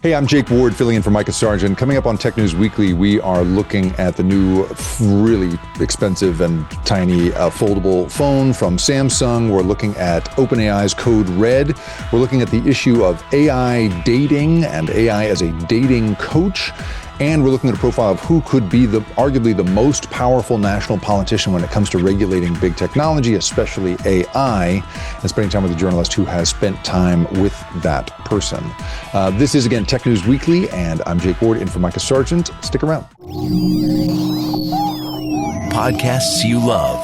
Hey, I'm Jake Ward, filling in for Micah Sargent. Coming up on Tech News Weekly, we are looking at the new, really expensive and tiny foldable phone from Samsung. We're looking at OpenAI's Code Red. We're looking at the issue of AI dating and AI as a dating coach. And we're looking at a profile of who could be arguably the most powerful national politician when it comes to regulating big technology, especially AI, and spending time with a journalist who has spent time with that person. This is, again, Tech News Weekly, and I'm Jake Ward in for Micah Sargent. Stick around. Podcasts you love.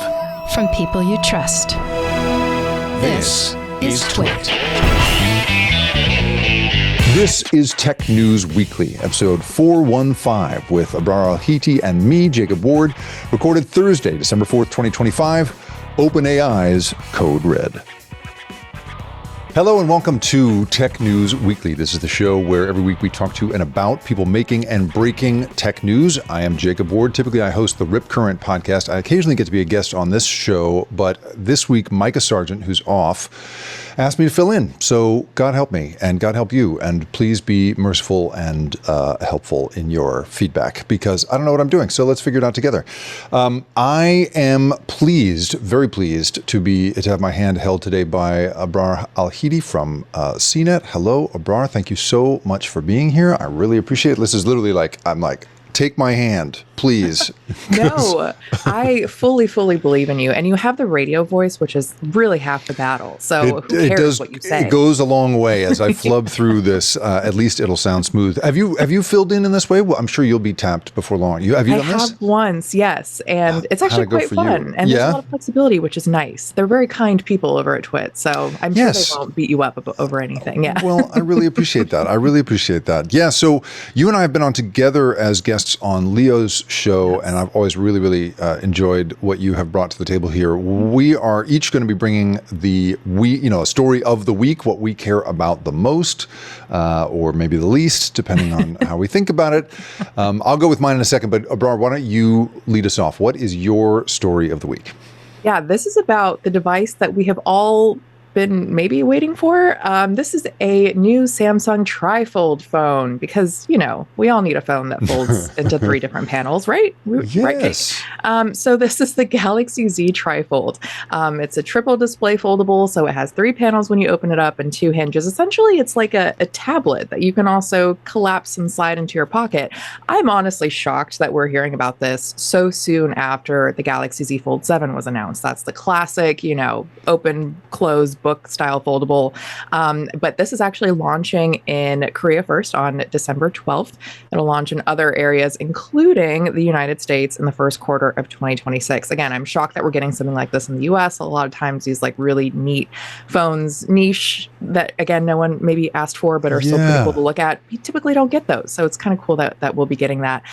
From people you trust. This is Twit. This is Tech News Weekly, episode 415, with Abrar Al-Heeti and me, Jacob Ward, recorded Thursday, December 4th, 2025, OpenAI's Code Red. Hello and welcome to Tech News Weekly. This is the show where every week we talk to and about people making and breaking tech news. I am Jacob Ward. Typically, I host the Rip Current podcast. I occasionally get to be a guest on this show, but this week, Micah Sargent, who's off, asked me to fill in. So God help me and God help you. And please be merciful and helpful in your feedback, because I don't know what I'm doing. So let's figure it out together. I am pleased, very pleased to have my hand held today by Abrar Al-Heeti from CNET. Hello, Abrar. Thank you so much for being here. I really appreciate it. This is literally I'm like, take my hand, please. No, I fully believe in you. And you have the radio voice, which is really half the battle. So who cares what you say? It goes a long way. As I flub through this, at least it'll sound smooth. Have you filled in this way? Well, I'm sure you'll be tapped before long. Have you done this? I have once, yes. And it's actually quite fun. And there's a lot of flexibility, which is nice. They're very kind people over at Twit. So I'm sure they won't beat you up over anything. Yeah. Well, I really appreciate that. Yeah. So you and I have been on together as guests on Leo's show, and I've always really enjoyed what you have brought to the table here. We are each going to be bringing a story of the week, what we care about the most, or maybe the least, depending on how we think about it. I'll go with mine in a second, but Abrar, why don't you lead us off? What is your story of the week? Yeah, this is about the device that we have all been maybe waiting for. This is a new Samsung TriFold phone, because, we all need a phone that folds into 3 different panels, right? Yes. Right. So this is the Galaxy Z TriFold. It's a triple display foldable, so it has 3 panels when you open it up and 2 hinges. Essentially, it's like a tablet that you can also collapse and slide into your pocket. I'm honestly shocked that we're hearing about this so soon after the Galaxy Z Fold 7 was announced. That's the classic, open, close, book style foldable. But this is actually launching in Korea first on December 12th. It'll launch in other areas, including the United States, in the first quarter of 2026. Again, I'm shocked that we're getting something like this in the US. A lot of times these really neat phones, niche, that again, no one maybe asked for, but are still pretty cool to look at. You typically don't get those. So it's kind of cool that we'll be getting that.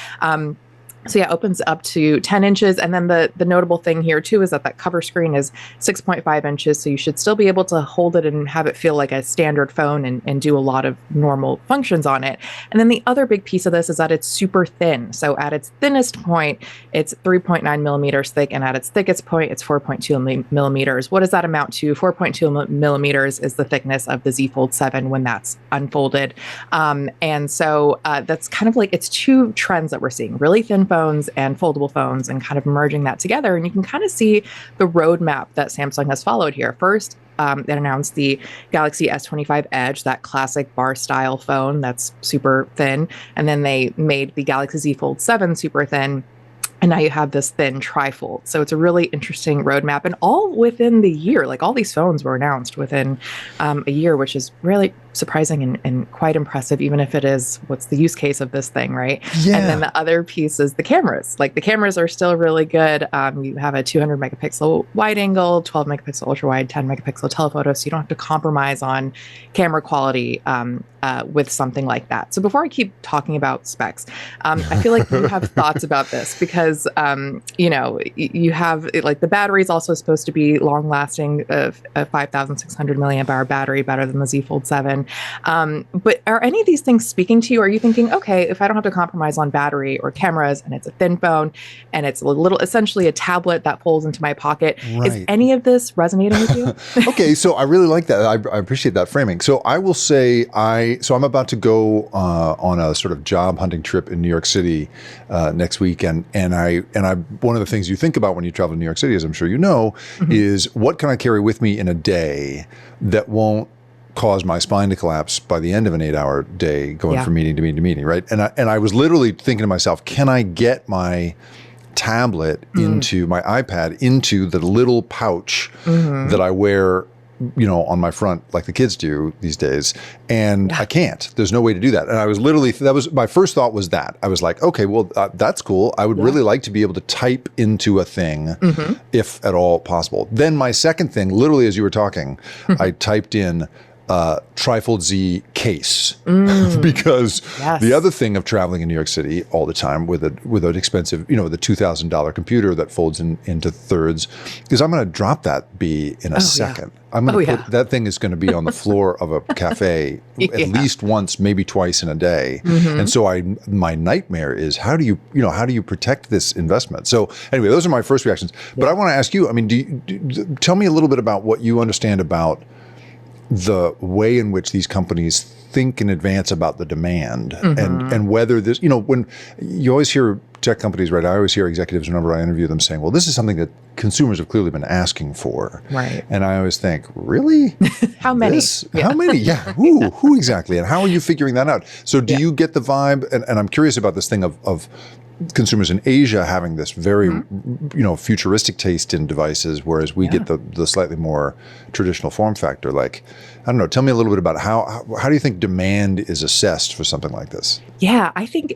So yeah, it opens up to 10 inches. And then the notable thing here too is that cover screen is 6.5 inches. So you should still be able to hold it and have it feel like a standard phone and do a lot of normal functions on it. And then the other big piece of this is that it's super thin. So at its thinnest point, it's 3.9 millimeters thick. And at its thickest point, it's 4.2 millimeters. What does that amount to? 4.2 millimeters is the thickness of the Z Fold 7 when that's unfolded. And so that's kind of it's 2 trends that we're seeing: really thin phones and foldable phones, and kind of merging that together. And you can kind of see the roadmap that Samsung has followed here. First, it announced the Galaxy S25 Edge, that classic bar style phone that's super thin. And then they made the Galaxy Z Fold 7 super thin. And now you have this thin trifold. So it's a really interesting roadmap, and all within the year. All these phones were announced within a year, which is really surprising and quite impressive, even if it is, what's the use case of this thing, right? Yeah. And then the other piece is the cameras. The cameras are still really good. You have a 200 megapixel wide angle, 12 megapixel ultra wide, 10 megapixel telephoto, so you don't have to compromise on camera quality with something like that. So before I keep talking about specs, I feel like you have thoughts about this, because you have the battery is also supposed to be long lasting, of a 5,600 milliamp hour battery, better than the Z Fold 7. generation. But are any of these things speaking to you? Are you thinking, okay, if I don't have to compromise on battery or cameras, and it's a thin phone, and it's essentially a tablet that folds into my pocket, is any of this resonating with you? Okay, so I really like that. I appreciate that framing. So I will say, I'm about to go on a sort of job hunting trip in New York City next week, and one of the things you think about when you travel to New York City, as I'm sure you know, is what can I carry with me in a day that won't cause my spine to collapse by the end of an 8-hour day going from meeting to meeting to meeting, right? And I was literally thinking to myself, can I get my tablet into my iPad into the little pouch that I wear, on my front, like the kids do these days. And I can't. There's no way to do that. And I was literally, my first thought was that. I was like, okay, well, that's cool. I would really like to be able to type into a thing, if at all possible. Then my second thing, literally as you were talking, I typed in TriFold Z case, because the other thing of traveling in New York City all the time with an expensive, the $2,000 computer that folds into thirds, is I'm going to drop that B in a second. I'm going to put that thing is going to be on the floor of a cafe at least once, maybe twice in a day. And so my nightmare is how do you protect this investment? So anyway, those are my first reactions. But I want to ask you, I mean, tell me a little bit about what you understand about the way in which these companies think in advance about the demand, and whether this, when you always hear tech companies, right? I always hear executives whenever I interview them saying, well, this is something that consumers have clearly been asking for. Right. And I always think, really? How many? How many? Yeah. Who exactly? And how are you figuring that out? So do you get the vibe, and I'm curious about this thing of consumers in Asia having this very, futuristic taste in devices, whereas we get the slightly more traditional form factor. Like, I don't know, tell me a little bit about how do you think demand is assessed for something like this? Yeah, I think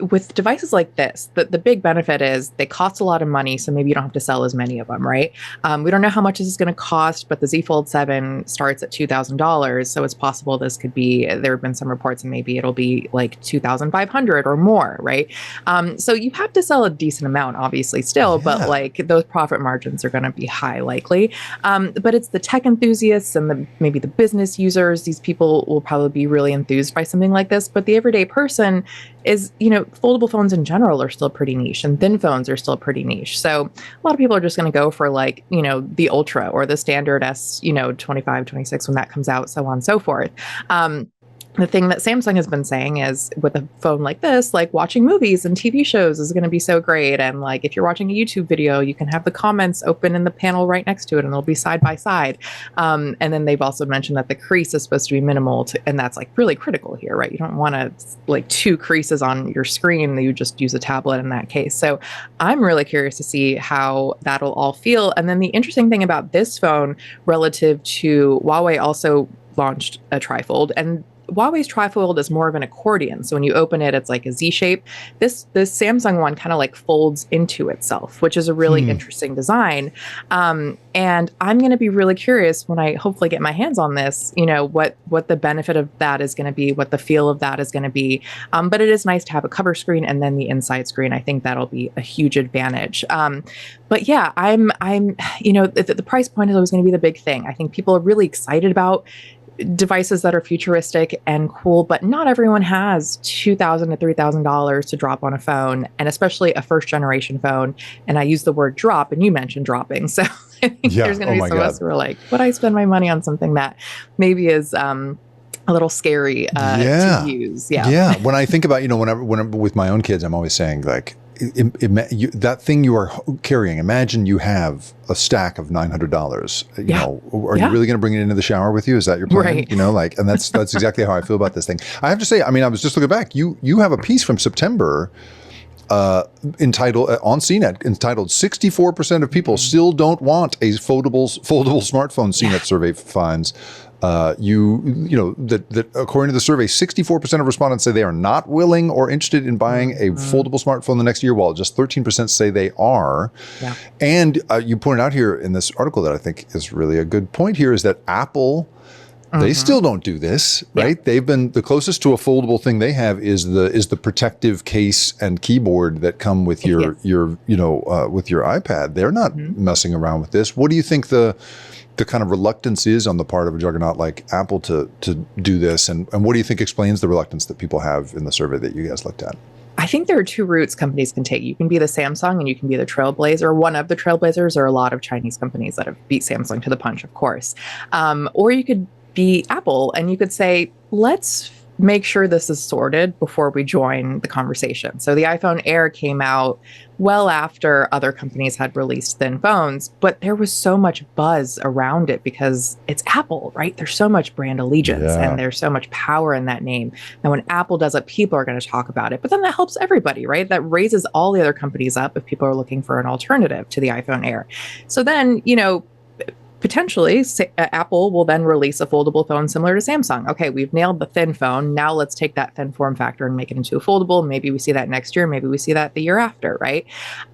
with devices like this, the big benefit is they cost a lot of money, so maybe you don't have to sell as many of them, right? We don't know how much this is going to cost, but the Z Fold 7 starts at $2,000, so it's possible there have been some reports and maybe it'll be like $2,500 or more, right? So you have to sell a decent amount, obviously, still, but like those profit margins are going to be high likely. But it's the tech enthusiasts and maybe the business users. These people will probably be really enthused by something like this, but the everyday person is, foldable phones in general are still pretty niche, and thin phones are still pretty niche. So a lot of people are just going to go for the Ultra or the standard S, 25, 26 when that comes out, so on and so forth. The thing that Samsung has been saying is with a phone like this, like watching movies and TV shows is going to be so great. And like if you're watching a YouTube video, you can have the comments open in the panel right next to it and they'll be side by side. And then they've also mentioned that the crease is supposed to be minimal, and that's like really critical here, right? You don't want to like two creases on your screen. You just use a tablet in that case. So I'm really curious to see how that'll all feel. And then the interesting thing about this phone relative to Huawei also launched a trifold, and Huawei's trifold is more of an accordion. So when you open it, it's like a Z shape. This Samsung one kind of like folds into itself, which is a really interesting design. And I'm going to be really curious when I hopefully get my hands on this, what the benefit of that is going to be, what the feel of that is going to be. But it is nice to have a cover screen and then the inside screen. I think that'll be a huge advantage. But yeah, the price point is always going to be the big thing. I think people are really excited about devices that are futuristic and cool, but not everyone has $2,000 to $3,000 to drop on a phone, and especially a first generation phone. And I use the word drop, and you mentioned dropping. So I think there's going to be some of us who are like, would I spend my money on something that maybe is a little scary to use? Yeah. When I think about, whenever with my own kids, I'm always saying like, that thing you are carrying, imagine you have a stack of $900. Are you really going to bring it into the shower with you? Is that your plan? Right. And that's exactly how I feel about this thing. I have to say, I was just looking back. You have a piece from September entitled on CNET entitled 64% of people still don't want a foldable smartphone. CNET survey finds that according to the survey, 64% of respondents say they are not willing or interested in buying a foldable smartphone the next year, while just 13% say they are. Yeah. And you pointed out here in this article that I think is really a good point here is that Apple They still don't do this, right? They've been, the closest to a foldable thing they have is the protective case and keyboard that come with your with your iPad. They're not messing around with this. What do you think the kind of reluctance is on the part of a juggernaut like Apple to do this, and what do you think explains the reluctance that people have in the survey that you guys looked at? I think there are two routes companies can take. You can be the Samsung and you can be the trailblazer. One of the trailblazers. There are a lot of Chinese companies that have beat Samsung to the punch, of course. Or you could be Apple and you could say, let's make sure this is sorted before we join the conversation. So the iPhone Air came out well after other companies had released thin phones, but there was so much buzz around it because it's Apple, right? There's so much brand allegiance and there's so much power in that name. And when Apple does it, people are going to talk about it, but then that helps everybody, right? That raises all the other companies up if people are looking for an alternative to the iPhone Air. So then, potentially, Apple will then release a foldable phone similar to Samsung. Okay, we've nailed the thin phone. Now let's take that thin form factor and make it into a foldable. Maybe we see that next year. Maybe we see that the year after, right?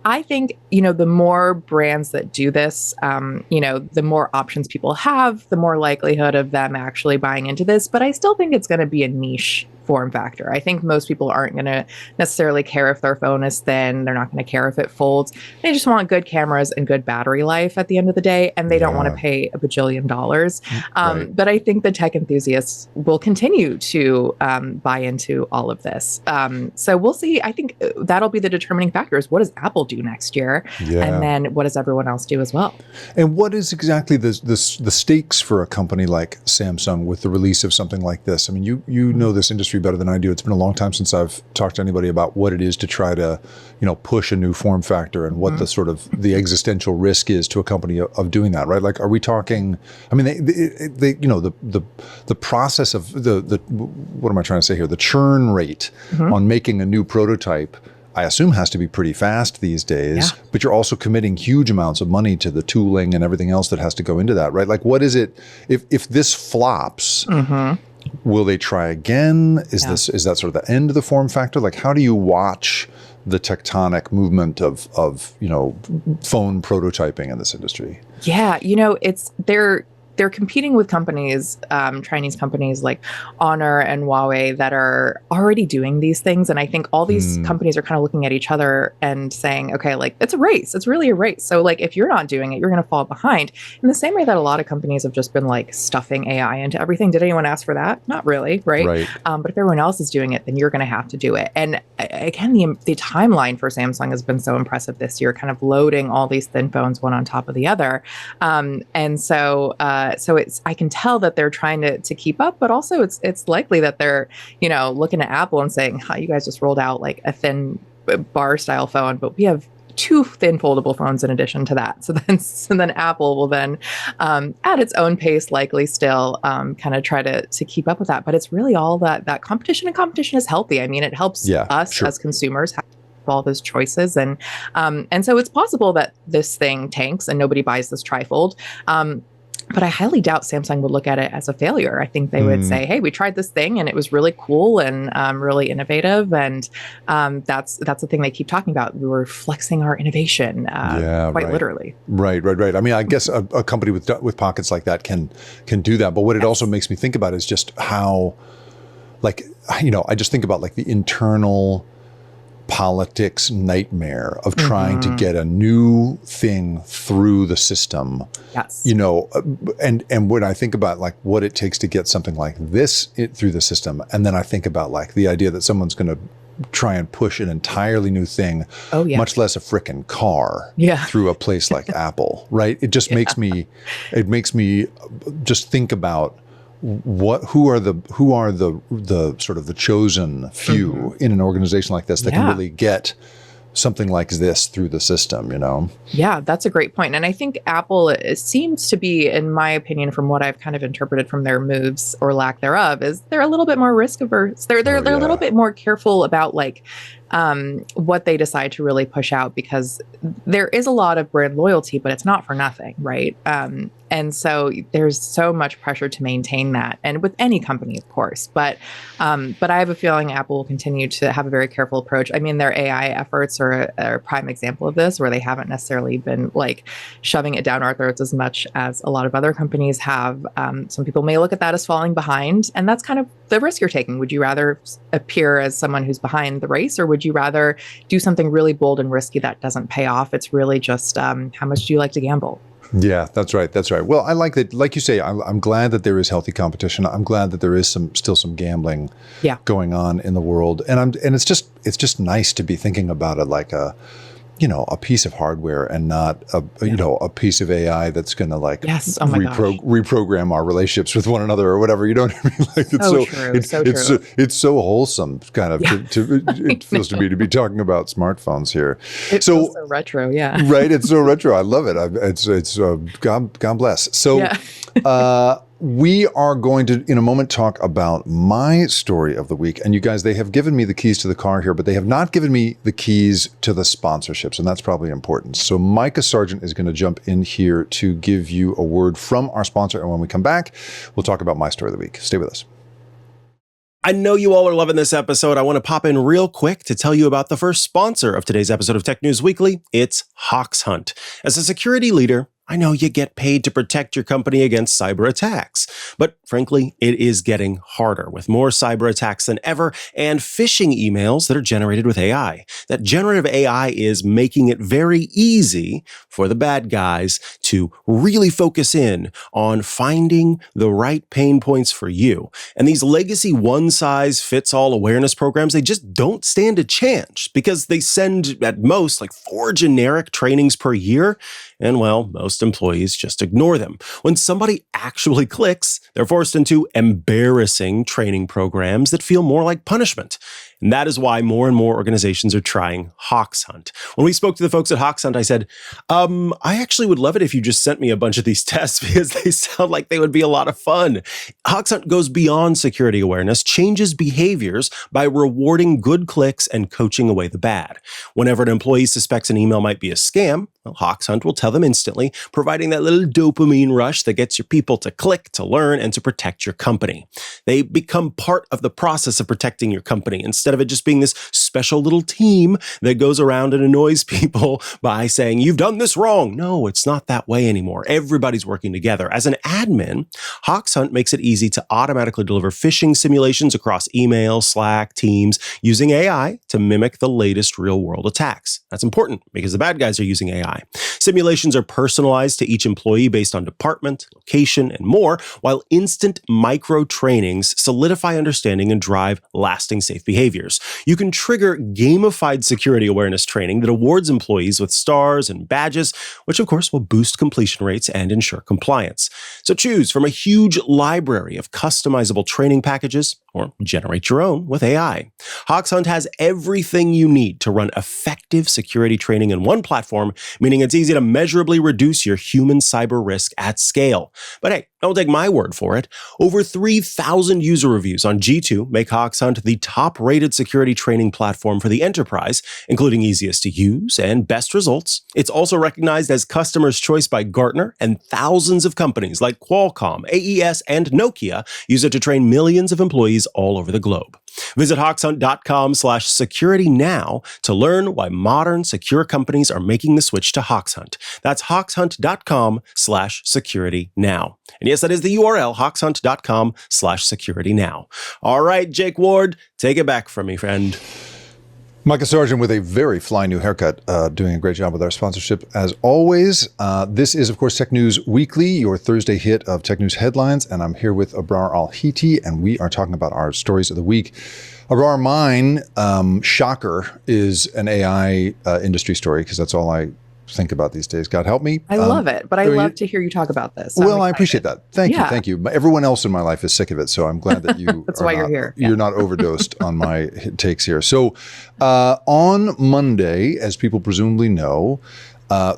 I think, the more brands that do this, the more options people have, the more likelihood of them actually buying into this. But I still think it's going to be a niche form factor. I think most people aren't going to necessarily care if their phone is thin. They're not going to care if it folds. They just want good cameras and good battery life at the end of the day, and they don't want to pay $1 bajillion. But I think the tech enthusiasts will continue to buy into all of this. So we'll see. I think that'll be the determining factor is what does Apple do next year? And then what does everyone else do as well? And what is exactly the stakes for a company like Samsung with the release of something like this? I mean, you know this industry better than I do. It's been a long time since I've talked to anybody about what it is to try to, push a new form factor and what the sort of the existential risk is to a company of doing that, right? Like, are we talking? I mean, the process of the what am I trying to say here? The churn rate on making a new prototype, I assume, has to be pretty fast these days, but you're also committing huge amounts of money to the tooling and everything else that has to go into that, right? Like, what is it if this flops? Will they try again? Is that sort of the end of the form factor? Like, how do you watch the tectonic movement of phone prototyping in this industry? Yeah, they're competing with companies, Chinese companies like Honor and Huawei that are already doing these things. And I think all these companies are kind of looking at each other and saying, okay, like, it's a race. It's really a race. So like, if you're not doing it, you're going to fall behind. In the same way that a lot of companies have just been like stuffing AI into everything. Did anyone ask for that? Not really, right? But if everyone else is doing it, then you're going to have to do it. And again, the timeline for Samsung has been so impressive this year, kind of loading all these thin phones one on top of the other. So I can tell that they're trying to keep up, but also it's likely that they're, looking at Apple and saying, you guys just rolled out like a thin bar style phone, but we have 2 thin foldable phones in addition to that. So then Apple will then at its own pace, likely still kind of try to keep up with that. But it's really all that competition, and competition is healthy. I mean, it helps us as consumers have all those choices. And so it's possible that this thing tanks and nobody buys this trifold. But I highly doubt Samsung would look at it as a failure. I think they would say, hey, we tried this thing and it was really cool and really innovative. And that's the thing they keep talking about. We were flexing our innovation quite literally. Right. I mean, I guess a company with pockets like that can do that. But what it also makes me think about is just how, like, I just think about like the internal politics nightmare of trying to get a new thing through the system. And when I think about like what it takes to get something like this through the system, and then I think about like the idea that someone's going to try and push an entirely new thing, much less a frickin' car, through a place like Apple, right? It just makes me just think about who are the sort of the chosen few in an organization like this that can really get something like this through the system, Yeah, that's a great point. And I think Apple seems to be, in my opinion, from what I've kind of interpreted from their moves or lack thereof, is they're a little bit more risk averse. They're a little bit more careful about like what they decide to really push out, because there is a lot of brand loyalty, but it's not for nothing, right? And so there's so much pressure to maintain that, and with any company, of course. But I have a feeling Apple will continue to have a very careful approach. I mean, their AI efforts are a prime example of this, where they haven't necessarily been like shoving it down our throats as much as a lot of other companies have. Some people may look at that as falling behind, and that's kind of the risk you're taking. Would you rather appear as someone who's behind the race, or would you rather do something really bold and risky that doesn't pay off? It's really just how much do you like to gamble? Yeah, that's right. That's right. Well, I like that. Like you say, I'm glad that there is healthy competition. I'm glad that there is still some gambling going on in the world. And it's just nice to be thinking about it like a piece of hardware and not a piece of AI that's going to reprogram our relationships with one another or whatever. You know what I mean? Like it's so wholesome, kind of. It feels to me to be talking about smartphones here. It feels so retro, yeah. Right, it's so retro. I love it. It's God bless. So. We are going to, in a moment, talk about my story of the week. And you guys, they have given me the keys to the car here, but they have not given me the keys to the sponsorships. And that's probably important. So Micah Sargent is going to jump in here to give you a word from our sponsor. And when we come back, we'll talk about my story of the week. Stay with us. I know you all are loving this episode. I want to pop in real quick to tell you about the first sponsor of today's episode of Tech News Weekly. It's Hawks Hunt. As a security leader, I know you get paid to protect your company against cyber attacks, but frankly, it is getting harder with more cyber attacks than ever and phishing emails that are generated with AI. That generative AI is making it very easy for the bad guys to really focus in on finding the right pain points for you. And these legacy one-size-fits-all awareness programs, they just don't stand a chance because they send at most like 4 generic trainings per year. And well, most employees just ignore them. When somebody actually clicks, they're forced into embarrassing training programs that feel more like punishment. And that is why more and more organizations are trying Hawks Hunt. When we spoke to the folks at Hawks Hunt, I said, I actually would love it if you just sent me a bunch of these tests because they sound like they would be a lot of fun. Hawks Hunt goes beyond security awareness, changes behaviors by rewarding good clicks and coaching away the bad. Whenever an employee suspects an email might be a scam, well, Hawks Hunt will tell them instantly, providing that little dopamine rush that gets your people to click, to learn, and to protect your company. They become part of the process of protecting your company instead of it just being this special little team that goes around and annoys people by saying, you've done this wrong. No, it's not that way anymore. Everybody's working together. As an admin, Hawks Hunt makes it easy to automatically deliver phishing simulations across email, Slack, Teams, using AI to mimic the latest real-world attacks. That's important because the bad guys are using AI. Simulations are personalized to each employee based on department, location, and more, while instant micro trainings solidify understanding and drive lasting safe behaviors. You can trigger gamified security awareness training that awards employees with stars and badges, which of course will boost completion rates and ensure compliance. So choose from a huge library of customizable training packages or generate your own with AI. Hawks Hunt has everything you need to run effective security training in one platform, meaning it's easy to measurably reduce your human cyber risk at scale. But hey, don't take my word for it. Over 3,000 user reviews on G2 make Hawks Hunt the top-rated security training platform for the enterprise, including easiest to use and best results. It's also recognized as customer's choice by Gartner, and thousands of companies like Qualcomm, AES, and Nokia use it to train millions of employees all over the globe. Visit hawkshunt.com/security now to learn why modern secure companies are making the switch to Hawks Hunt. That's hawkshunt.com/security now. And yes, that is the URL, hawkshunt.com/security now. All right, Jake Ward, take it back from me, friend. Micah Sargent with a very fly new haircut, doing a great job with our sponsorship as always. This is, of course, Tech News Weekly, your Thursday hit of Tech News headlines, and I'm here with Abrar Al-Heeti, and we are talking about our stories of the week. Abrar, mine, shocker, is an AI industry story, because that's all I think about these days. God help me. I love it, but I love to hear you talk about this. Well, I appreciate that. Thank you. Thank you. Everyone else in my life is sick of it, so I'm glad that you That's why you're here. You're not overdosed on my takes here. So on Monday, as people presumably know,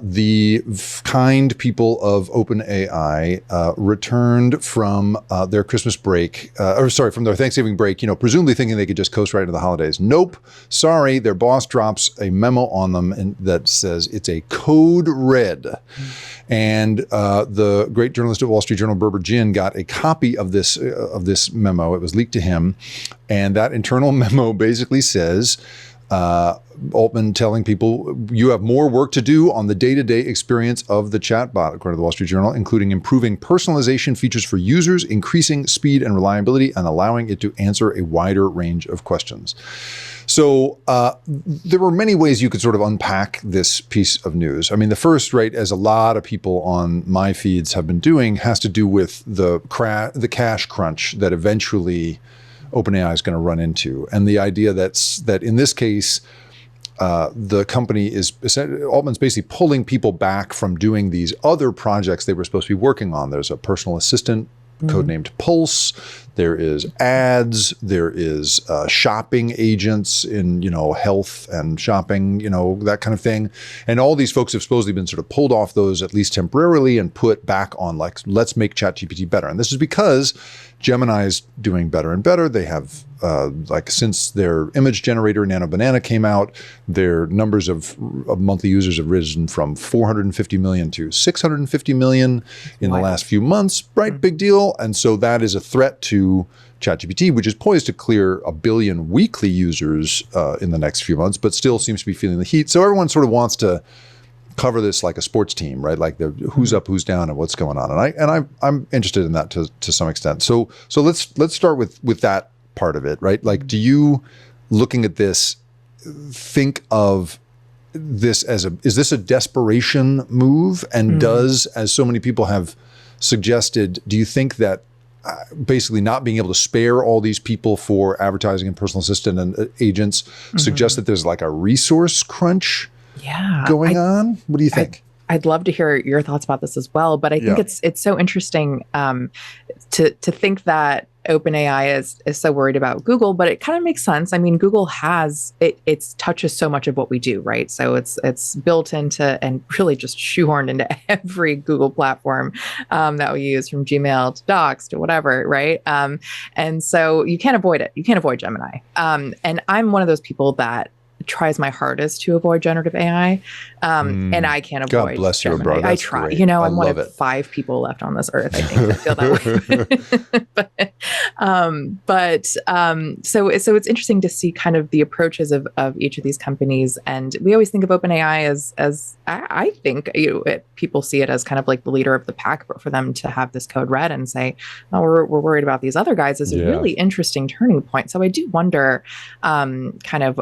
The kind people of OpenAI returned from their Christmas break, from their Thanksgiving break, presumably thinking they could just coast right into the holidays. Nope. Sorry, their boss drops a memo on them that says it's a code red. And the great journalist at Wall Street Journal, Berber Jin, got a copy of this memo. It was leaked to him. And that internal memo basically says, Altman telling people, you have more work to do on the day-to-day experience of the chatbot, according to the Wall Street Journal, including improving personalization features for users, increasing speed and reliability, and allowing it to answer a wider range of questions. So there were many ways you could sort of unpack this piece of news. I mean, the first, right, as a lot of people on my feeds have been doing, has to do with the cash crunch that eventually OpenAI is going to run into. And the idea that in this case, the company Altman's basically pulling people back from doing these other projects they were supposed to be working on. There's a personal assistant codenamed Pulse. There is ads. There is shopping agents in, health and shopping, that kind of thing. And all these folks have supposedly been sort of pulled off those, at least temporarily, and put back on, let's make ChatGPT better. And this is because Gemini is doing better and better. They have, since their image generator, Nano Banana, came out, their numbers of monthly users have risen from 450 million to 650 million in the last few months. Right, big deal. And so that is a threat to ChatGPT, which is poised to clear 1 billion weekly users in the next few months, but still seems to be feeling the heat. So everyone sort of wants to cover this like a sports team, right? Like the who's up, who's down, and what's going on. And I'm interested in that to some extent. So let's start with that part of it, right? Like, do you, looking at this, think of this as is this a desperation move? And does, as so many people have suggested, do you think that basically not being able to spare all these people for advertising and personal assistant and agents suggests that there's like a resource crunch going on? What do you think? I'd love to hear your thoughts about this as well, but I think it's so interesting to think that OpenAI is so worried about Google, but it kind of makes sense. I mean, Google has it touches so much of what we do, right? So it's built into and really just shoehorned into every Google platform that we use, from Gmail to Docs to whatever, right? And so you can't avoid it. You can't avoid Gemini. And I'm one of those people that tries my hardest to avoid generative AI, and I can't avoid. God bless you, Gemini. bro. I try. Great. I'm one of 5 people left on this earth, I think, that feel that way. So it's interesting to see kind of the approaches of each of these companies, and we always think of OpenAI as I think people see it as kind of like the leader of the pack, but for them to have this code red and say, "Oh, we're worried about these other guys," is a really interesting turning point. So I do wonder, kind of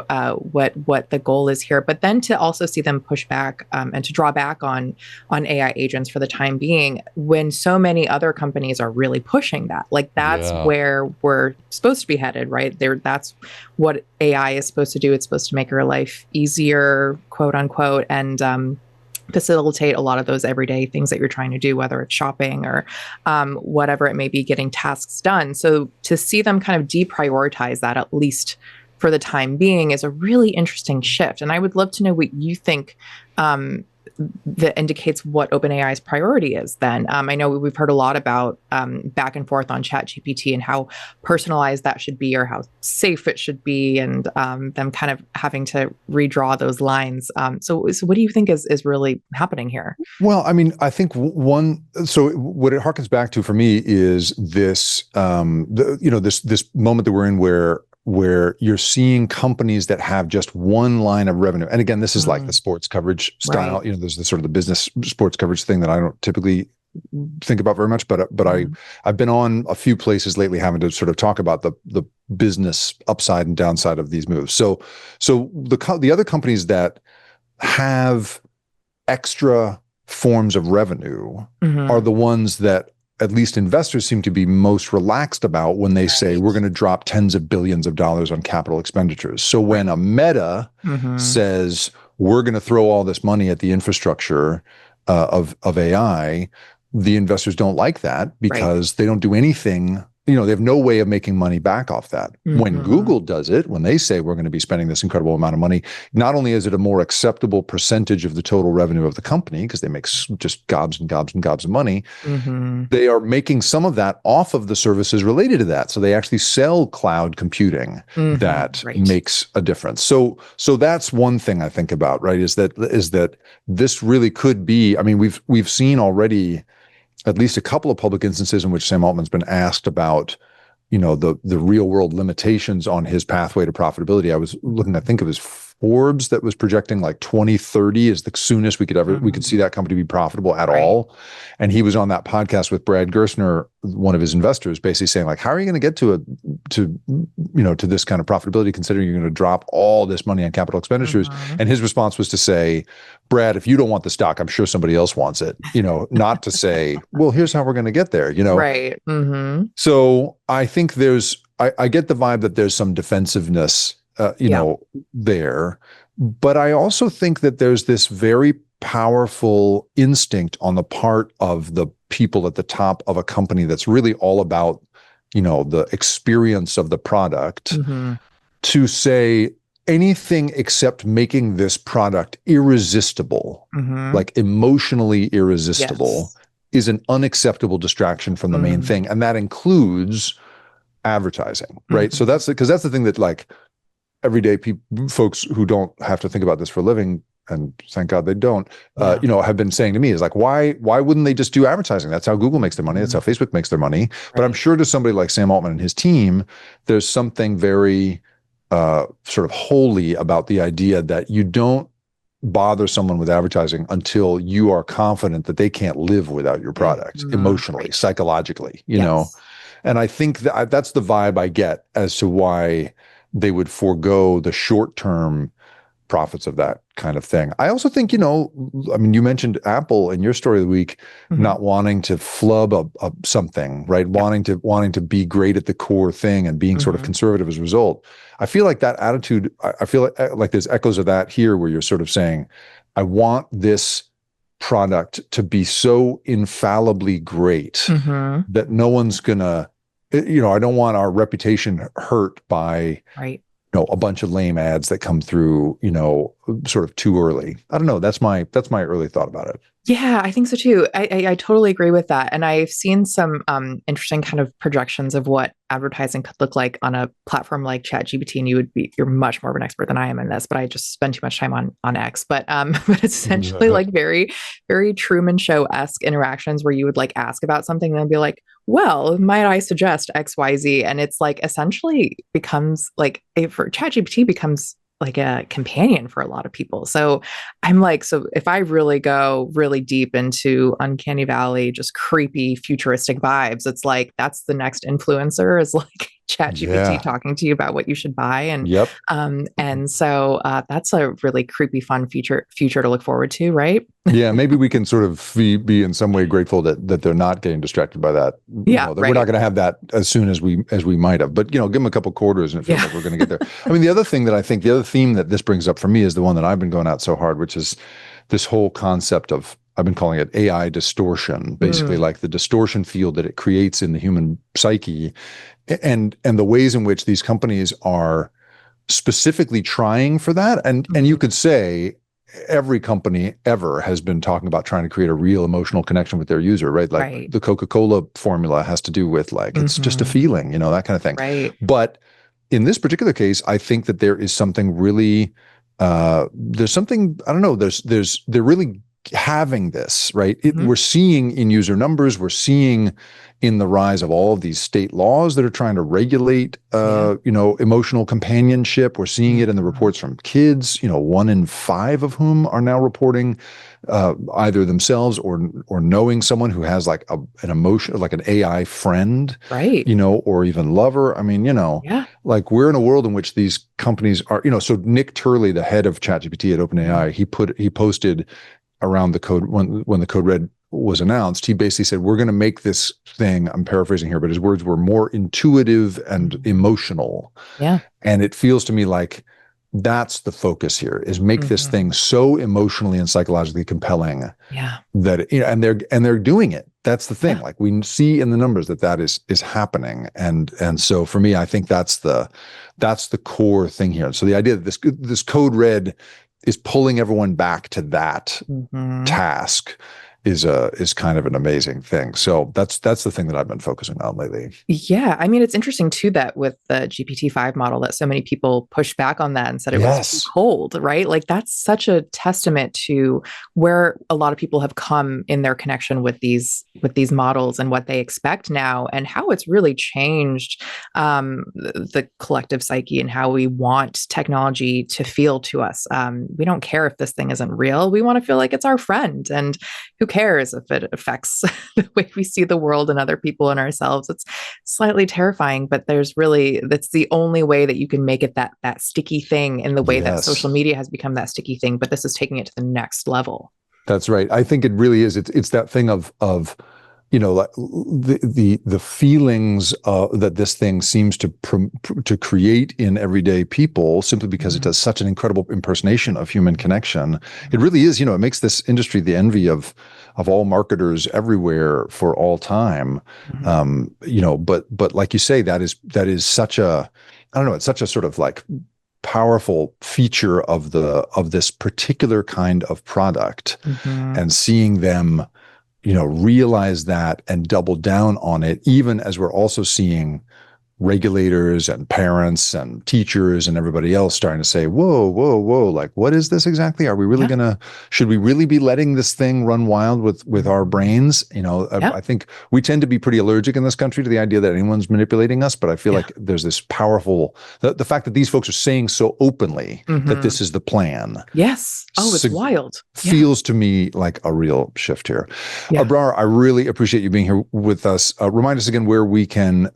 what the goal is here, but then to also see them push back and to draw back on AI agents for the time being, when so many other companies are really pushing that. Like that's where we're supposed to be headed, right? That's what AI is supposed to do. It's supposed to make our life easier, quote unquote, and facilitate a lot of those everyday things that you're trying to do, whether it's shopping or whatever it may be, getting tasks done. So to see them kind of deprioritize that, at least for the time being, is a really interesting shift. And I would love to know what you think that indicates what OpenAI's priority is then. I know we've heard a lot about back and forth on ChatGPT and how personalized that should be or how safe it should be, and them kind of having to redraw those lines. So what do you think is really happening here? Well, I mean, I think so what it harkens back to for me is this, this moment that we're in where you're seeing companies that have just one line of revenue. And again, this is like the sports coverage style. Right. There's the sort of the business sports coverage thing that I don't typically think about very much, but I've been on a few places lately having to sort of talk about the business upside and downside of these moves. So the other companies that have extra forms of revenue are the ones that at least investors seem to be most relaxed about when they say we're going to drop tens of billions of dollars on capital expenditures. So when a Meta says we're going to throw all this money at the infrastructure of AI, the investors don't like that because they don't do anything they have no way of making money back off that. When Google does it, when they say we're going to be spending this incredible amount of money, not only is it a more acceptable percentage of the total revenue of the company, because they make just gobs and gobs and gobs of money, they are making some of that off of the services related to that. So they actually sell cloud computing that makes a difference. So that's one thing I think about, right? Is that this really could be, I mean, we've seen already at least a couple of public instances in which Sam Altman's been asked about, the real world limitations on his pathway to profitability. I was looking, I think it was Forbes that was projecting like 2030 is the soonest we could see that company be profitable at all. And he was on that podcast with Brad Gerstner, one of his investors, basically saying like, how are you going to get to this kind of profitability, considering you're going to drop all this money on capital expenditures? And his response was to say, Brad, if you don't want the stock, I'm sure somebody else wants it, not to say, well, here's how we're going to get there, Right. So I think I get the vibe that there's some defensiveness, there. But I also think that there's this very powerful instinct on the part of the people at the top of a company that's really all about, the experience of the product to say anything except making this product irresistible, like emotionally irresistible, is an unacceptable distraction from the main thing. And that includes advertising, right? So that's the thing that like everyday folks who don't have to think about this for a living, and thank God they don't, have been saying to me is like, why wouldn't they just do advertising? That's how Google makes their money. That's how Facebook makes their money. But I'm sure to somebody like Sam Altman and his team, there's something very sort of holy about the idea that you don't bother someone with advertising until you are confident that they can't live without your product emotionally, psychologically, know. And I think that's the vibe I get as to why they would forego the short-term profits of that kind of thing. I also think, you mentioned Apple in your story of the week, not wanting to flub something, right? Wanting to be great at the core thing and being sort of conservative as a result. I feel like that attitude, I feel like there's echoes of that here where you're sort of saying, I want this product to be so infallibly great that no one's gonna, I don't want our reputation hurt by a bunch of lame ads that come through, sort of too early. I don't know. That's my early thought about it. Yeah, I think so too. I totally agree with that. And I've seen some interesting kind of projections of what advertising could look like on a platform like ChatGPT. And you're much more of an expert than I am in this, but I just spend too much time on X. But it's essentially like very, very Truman Show-esque interactions where you would like ask about something and they'll be like, well, might I suggest XYZ? And it's like essentially becomes like for ChatGPT becomes like a companion for a lot of people. So I'm like, so if I really go really deep into Uncanny Valley, just creepy futuristic vibes, it's like, that's the next influencer is like ChatGPT talking to you about what you should buy. And so that's a really creepy, fun future to look forward to, right? Yeah, maybe we can sort of be in some way grateful that they're not getting distracted by that. That we're not going to have that as soon as we might have. But give them a couple quarters and it feels like we're going to get there. I mean, the other theme that this brings up for me is the one that I've been going at so hard, which is this whole concept of, I've been calling it AI distortion, basically like the distortion field that it creates in the human psyche, and the ways in which these companies are specifically trying for that. And you could say every company ever has been talking about trying to create a real emotional connection with their user, right? Like the Coca-Cola formula has to do with like, it's just a feeling, that kind of thing. Right. But in this particular case, I think that there is something really, there's something, I don't know, they're really having this, right? We're seeing in user numbers, we're seeing in the rise of all of these state laws that are trying to regulate, emotional companionship. We're seeing it in the reports from kids, 1 in 5 of whom are now reporting either themselves or knowing someone who has like an emotion, like an AI friend, right? Or even lover. I mean, like we're in a world in which these companies are, so Nick Turley, the head of ChatGPT at OpenAI, he posted around the code when the code red was announced, he basically said, we're going to make this thing, I'm paraphrasing here, but his words were more intuitive and emotional. Yeah. And it feels to me like that's the focus here, is make this thing so emotionally and psychologically compelling that, and they're doing it. That's the thing. Like we see in the numbers that is happening, and so for me, I think that's the core thing here. So the idea that this code red is pulling everyone back to that task is kind of an amazing thing. So that's the thing that I've been focusing on lately. Yeah. I mean, it's interesting too that with the GPT-5 model that so many people pushed back on that and said it was too cold, right? Like that's such a testament to where a lot of people have come in their connection with these models and what they expect now, and how it's really changed the collective psyche and how we want technology to feel to us. We don't care if this thing isn't real. We want to feel like it's our friend, and who cares if it affects the way we see the world and other people and ourselves. It's slightly terrifying, but that's the only way that you can make it that sticky thing, in the way that social media has become that sticky thing. But this is taking it to the next level. That's right. I think it really is. It's that thing of like the feelings that this thing seems to create in everyday people, simply because it does such an incredible impersonation of human connection. It really is. It makes this industry the envy of all marketers everywhere for all time. But like you say, that is such a, I don't know, it's such a sort of like powerful feature of this particular kind of product, and seeing them realize that and double down on it, even as we're also seeing regulators and parents and teachers and everybody else starting to say, whoa, like, what is this exactly? Are we really should we really be letting this thing run wild with our brains? I think we tend to be pretty allergic in this country to the idea that anyone's manipulating us, but I feel like there's this powerful, the fact that these folks are saying so openly that this is the plan. Yes. Oh, it's wild. Feels to me like a real shift here. Abrar, I really appreciate you being here with us. Remind us again where we can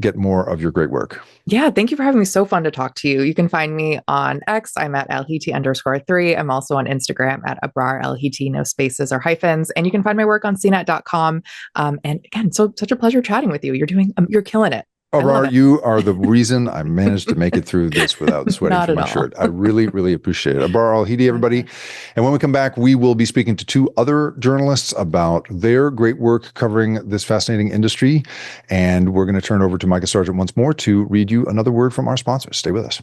get more of your great work. Yeah, thank you for having me. So fun to talk to you. You can find me on X. I'm at Al-Heeti_3. I'm also on Instagram at Abrar Al-Heeti, no spaces or hyphens. And you can find my work on CNET.com. And again, such a pleasure chatting with you. You're killing it. Abrar, you are the reason I managed to make it through this without sweating from my shirt. I really, really appreciate it. Abrar Al-Heeti, everybody. And when we come back, we will be speaking to two other journalists about their great work covering this fascinating industry. And we're going to turn over to Micah Sargent once more to read you another word from our sponsors. Stay with us.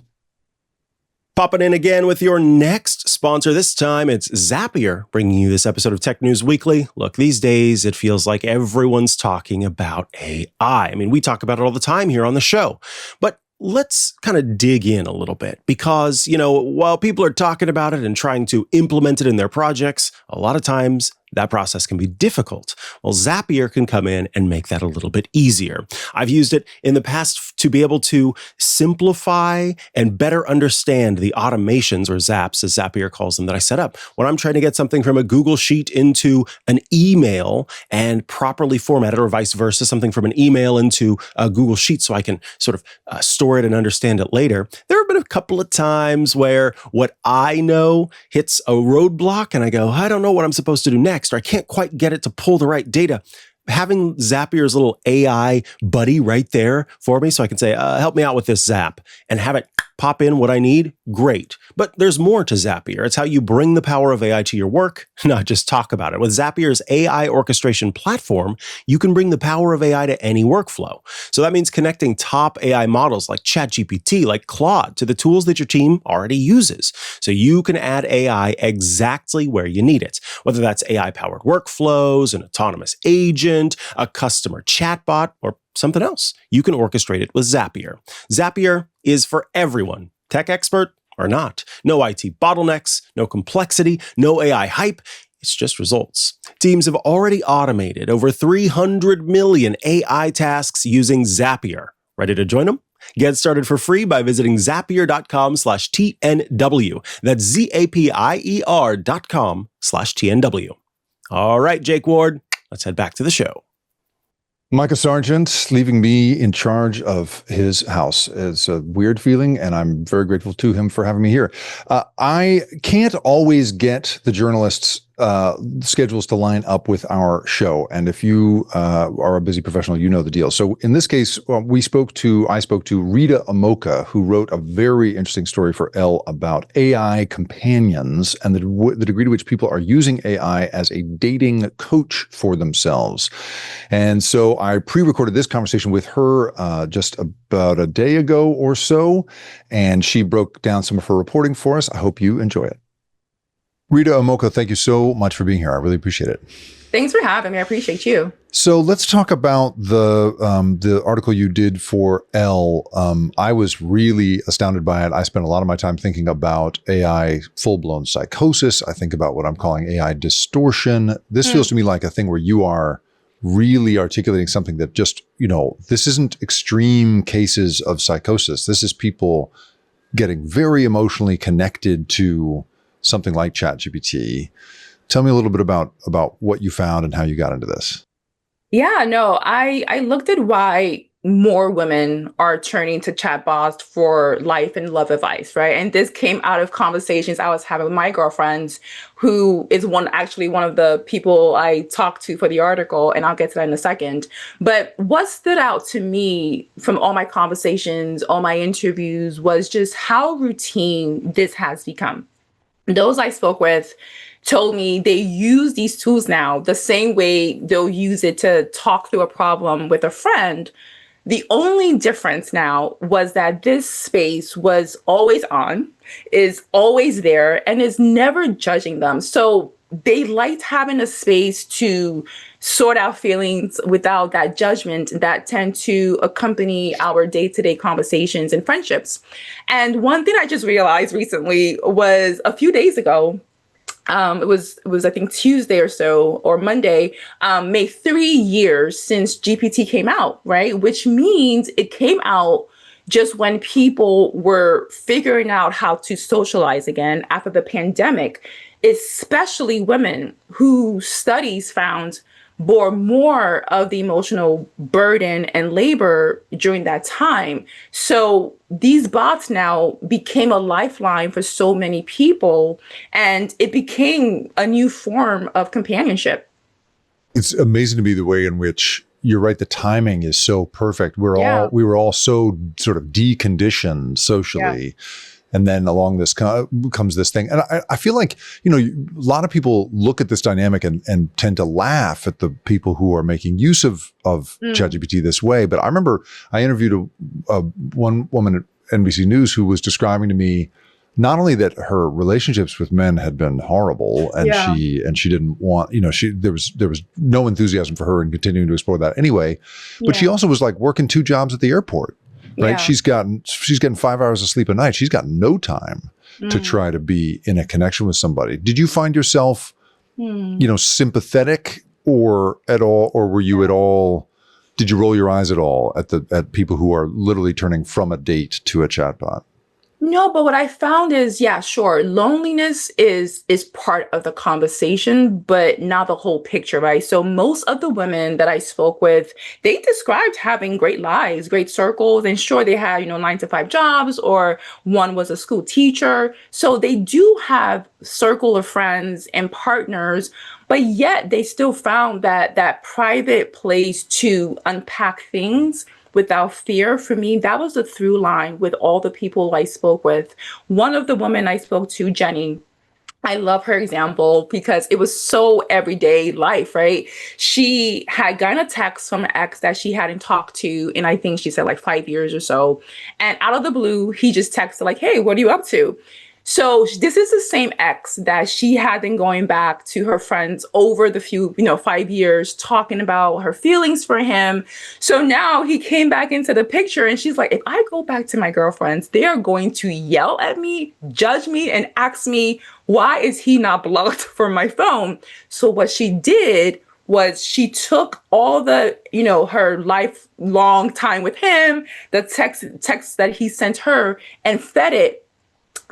Popping in again with your next sponsor. This time it's Zapier, bringing you this episode of Tech News Weekly. Look, these days it feels like everyone's talking about AI. I mean, we talk about it all the time here on the show, but let's kind of dig in a little bit, because, while people are talking about it and trying to implement it in their projects, a lot of times that process can be difficult. Well, Zapier can come in and make that a little bit easier. I've used it in the past to be able to simplify and better understand the automations, or zaps, as Zapier calls them, that I set up. When I'm trying to get something from a Google Sheet into an email and properly format it, or vice versa, something from an email into a Google Sheet so I can sort of store it and understand it later. There have been a couple of times where what I know hits a roadblock and I go, I don't know what I'm supposed to do next, or I can't quite get it to pull the right data. Having Zapier's little AI buddy right there for me, so I can say, help me out with this zap, and have it pop in what I need, great. But there's more to Zapier. It's how you bring the power of AI to your work, not just talk about it. With Zapier's AI orchestration platform, you can bring the power of AI to any workflow. So that means connecting top AI models like ChatGPT, like Claude, to the tools that your team already uses. So you can add AI exactly where you need it. Whether that's AI-powered workflows, an autonomous agent, a customer chatbot, or something else, you can orchestrate it with Zapier. Zapier is for everyone, tech expert or not. No IT bottlenecks, no complexity, no AI hype. It's just results. Teams have already automated over 300 million AI tasks using Zapier. Ready to join them? Get started for free by visiting zapier.com/TNW. That's ZAPIER.com/TNW. All right, Jake Ward, let's head back to the show. Micah Sargent leaving me in charge of his house. It's a weird feeling, and I'm very grateful to him for having me here. I can't always get the journalists schedules to line up with our show. And if you are a busy professional, you know the deal. So in this case, I spoke to Rita Omokha, who wrote a very interesting story for Elle about AI companions and the degree to which people are using AI as a dating coach for themselves. And so I pre-recorded this conversation with her just about a day ago or so, and she broke down some of her reporting for us. I hope you enjoy it. Rita Omokha, thank you so much for being here. I really appreciate it. Thanks for having me. I appreciate you. So let's talk about the article you did for Elle. I was really astounded by it. I spent a lot of my time thinking about AI full-blown psychosis. I think about what I'm calling AI distortion. This feels to me like a thing where you are really articulating something that just, this isn't extreme cases of psychosis. This is people getting very emotionally connected to something like ChatGPT. Tell me a little bit about what you found and how you got into this. Yeah, no, I looked at why more women are turning to chatbots for life and love advice, right? And this came out of conversations I was having with my girlfriends, who is one of the people I talked to for the article, and I'll get to that in a second. But what stood out to me from all my conversations, all my interviews, was just how routine this has become. Those I spoke with told me they use these tools now the same way they'll use it to talk through a problem with a friend. The only difference now was that this space was always on, is always there, and is never judging them. So they liked having a space to sort out feelings without that judgment that tend to accompany our day-to-day conversations and friendships. And one thing I just realized recently was a few days ago, it was I think Tuesday or so, or Monday, made 3 years since GPT came out, right? Which means it came out just when people were figuring out how to socialize again after the pandemic, especially women who studies found bore more of the emotional burden and labor during that time. So these bots now became a lifeline for so many people, and it became a new form of companionship. It's amazing to me the way in which you're right. The timing is so perfect. We were all so sort of deconditioned socially. Yeah. And then along this comes this thing. And I feel like, a lot of people look at this dynamic and tend to laugh at the people who are making use of ChatGPT this way. But I remember I interviewed one woman at NBC News who was describing to me not only that her relationships with men had been horrible and she didn't want, there was no enthusiasm for her in continuing to explore that anyway, but she also was like working 2 jobs at the airport. Right. Yeah. She's getting 5 hours of sleep a night. She's got no time to try to be in a connection with somebody. Did you find yourself, sympathetic or at all, or were you at all, did you roll your eyes at all at people who are literally turning from a date to a chatbot? No, but what I found is, sure, loneliness is part of the conversation, but not the whole picture, right? So most of the women that I spoke with, they described having great lives, great circles, and sure, they had, 9-to-5 jobs, or one was a school teacher. So they do have circle of friends and partners, but yet they still found that private place to unpack things without fear. For me, that was the through line with all the people I spoke with. One of the women I spoke to, Jenny, I love her example because it was so everyday life, right? She had gotten a text from an ex that she hadn't talked to in, I think she said like 5 years or so. And out of the blue, he just texted like, "Hey, what are you up to?" So this is the same ex that she had been going back to her friends over the 5 years, talking about her feelings for him. So now he came back into the picture and she's like, if I go back to my girlfriends, they are going to yell at me, judge me, and ask me, why is he not blocked from my phone? So what she did was she took all the, her lifelong time with him, the text that he sent her, and fed it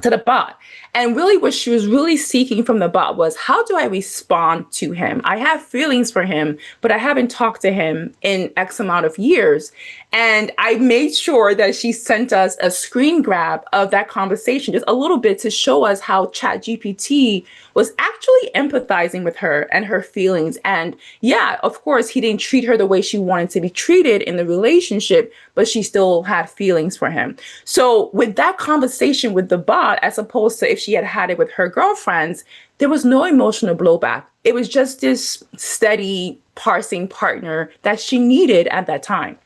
to the bot. And really what she was really seeking from the bot was, how do I respond to him? I have feelings for him, but I haven't talked to him in X amount of years. And I made sure that she sent us a screen grab of that conversation, just a little bit, to show us how ChatGPT was actually empathizing with her and her feelings. And yeah, of course, he didn't treat her the way she wanted to be treated in the relationship, but she still had feelings for him. So with that conversation with the bot, as opposed to if she had had it with her girlfriends, there was no emotional blowback. It was just this steady parsing partner that she needed at that time.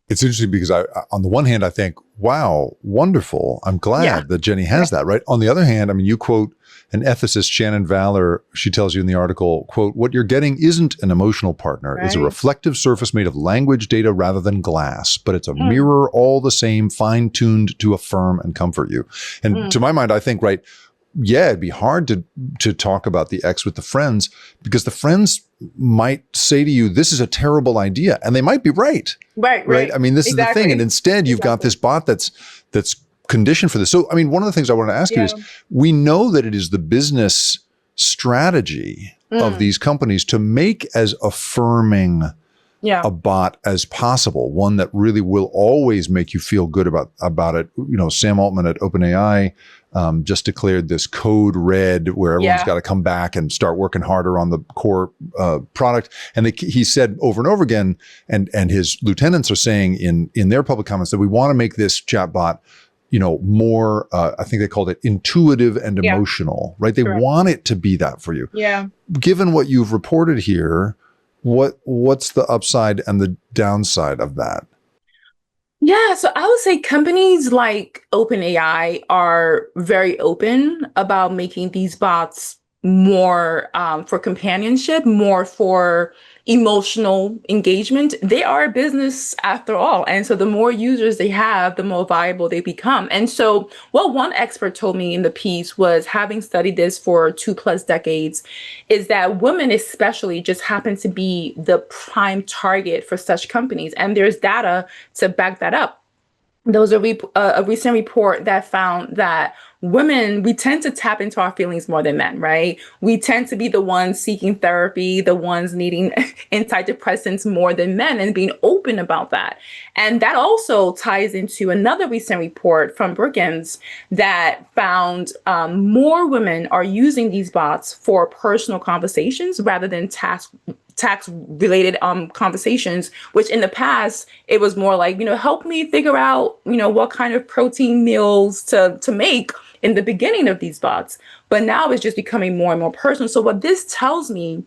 It's interesting because on the one hand, I think, wow, wonderful. I'm glad that Jenny has that, right? On the other hand, I mean, you quote an ethicist, Shannon Valor. She tells you in the article, quote, "What you're getting isn't an emotional partner. It's a reflective surface made of language data rather than glass, but it's a mirror all the same, fine-tuned to affirm and comfort you." And to my mind, I think, right, yeah, it'd be hard to talk about the ex with the friends, because the friends might say to you, this is a terrible idea. And they might be right. Right. I mean, this is the thing. And instead you've got this bot that's conditioned for this. So, I mean, one of the things I want to ask you is, we know that it is the business strategy of these companies to make as affirming a bot as possible, one that really will always make you feel good about it. You know, Sam Altman at OpenAI just declared this code red, where everyone's got to come back and start working harder on the core product. And he said over and over again, and his lieutenants are saying in their public comments, that we want to make this chatbot, you know, more, I think they called it intuitive and emotional, right? They want it to be that for you. Yeah. Given what you've reported here, what's the upside and the downside of that? Yeah, so I would say companies like OpenAI are very open about making these bots more for companionship, more for emotional engagement. They are a business after all. And so the more users they have, the more viable they become. And so what one expert told me in the piece was, having studied this for 2+ decades, is that women especially just happen to be the prime target for such companies. And there's data to back that up. There was a recent report that found that women, we tend to tap into our feelings more than men, right? We tend to be the ones seeking therapy, the ones needing antidepressants more than men, and being open about that. And that also ties into another recent report from Brookings that found more women are using these bots for personal conversations rather than tax-related conversations, which in the past, it was more like, you know, help me figure out, you know, what kind of protein meals to make in the beginning of these bots. But now it's just becoming more and more personal. So what this tells me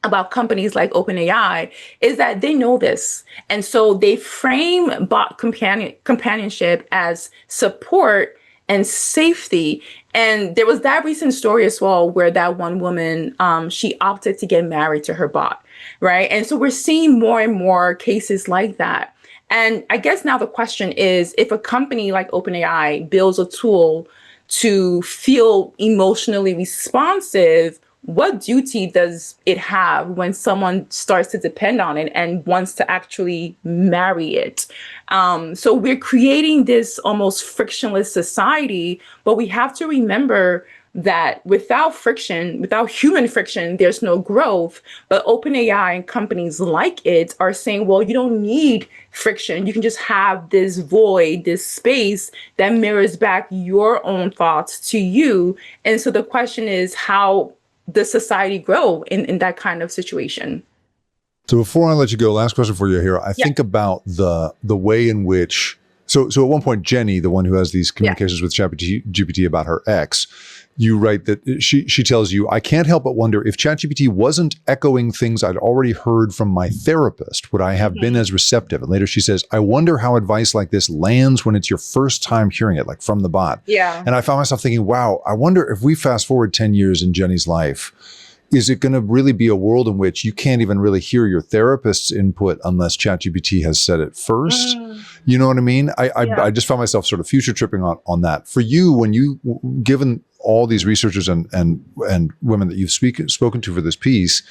about companies like OpenAI is that they know this. And so they frame bot companionship as support and safety. And there was that recent story as well, where that one woman, she opted to get married to her bot, right? And so we're seeing more and more cases like that. And I guess now the question is, if a company like OpenAI builds a tool to feel emotionally responsive, what duty does it have when someone starts to depend on it and wants to actually marry it? So we're creating this almost frictionless society, but we have to remember that without friction, without human friction, there's no growth. But OpenAI and companies like it are saying, well, you don't need friction. You can just have this void, this space that mirrors back your own thoughts to you. And so the question is, how does society grow in that kind of situation? So before I let you go, last question for you here. I think about the way in which, so at one point, Jenny, the one who has these communications with ChatGPT about her ex, you write that she tells you, I can't help but wonder if ChatGPT wasn't echoing things I'd already heard from my therapist, would I have been as receptive? And later she says, I wonder how advice like this lands when it's your first time hearing it, like from the bot. Yeah. And I found myself thinking, wow, I wonder if we fast forward 10 years in Jenny's life, is it going to really be a world in which you can't even really hear your therapist's input unless ChatGPT has said it first? You know what I mean? I just found myself sort of future tripping on that. For you, when you, given all these researchers and women that you've spoken to for this piece,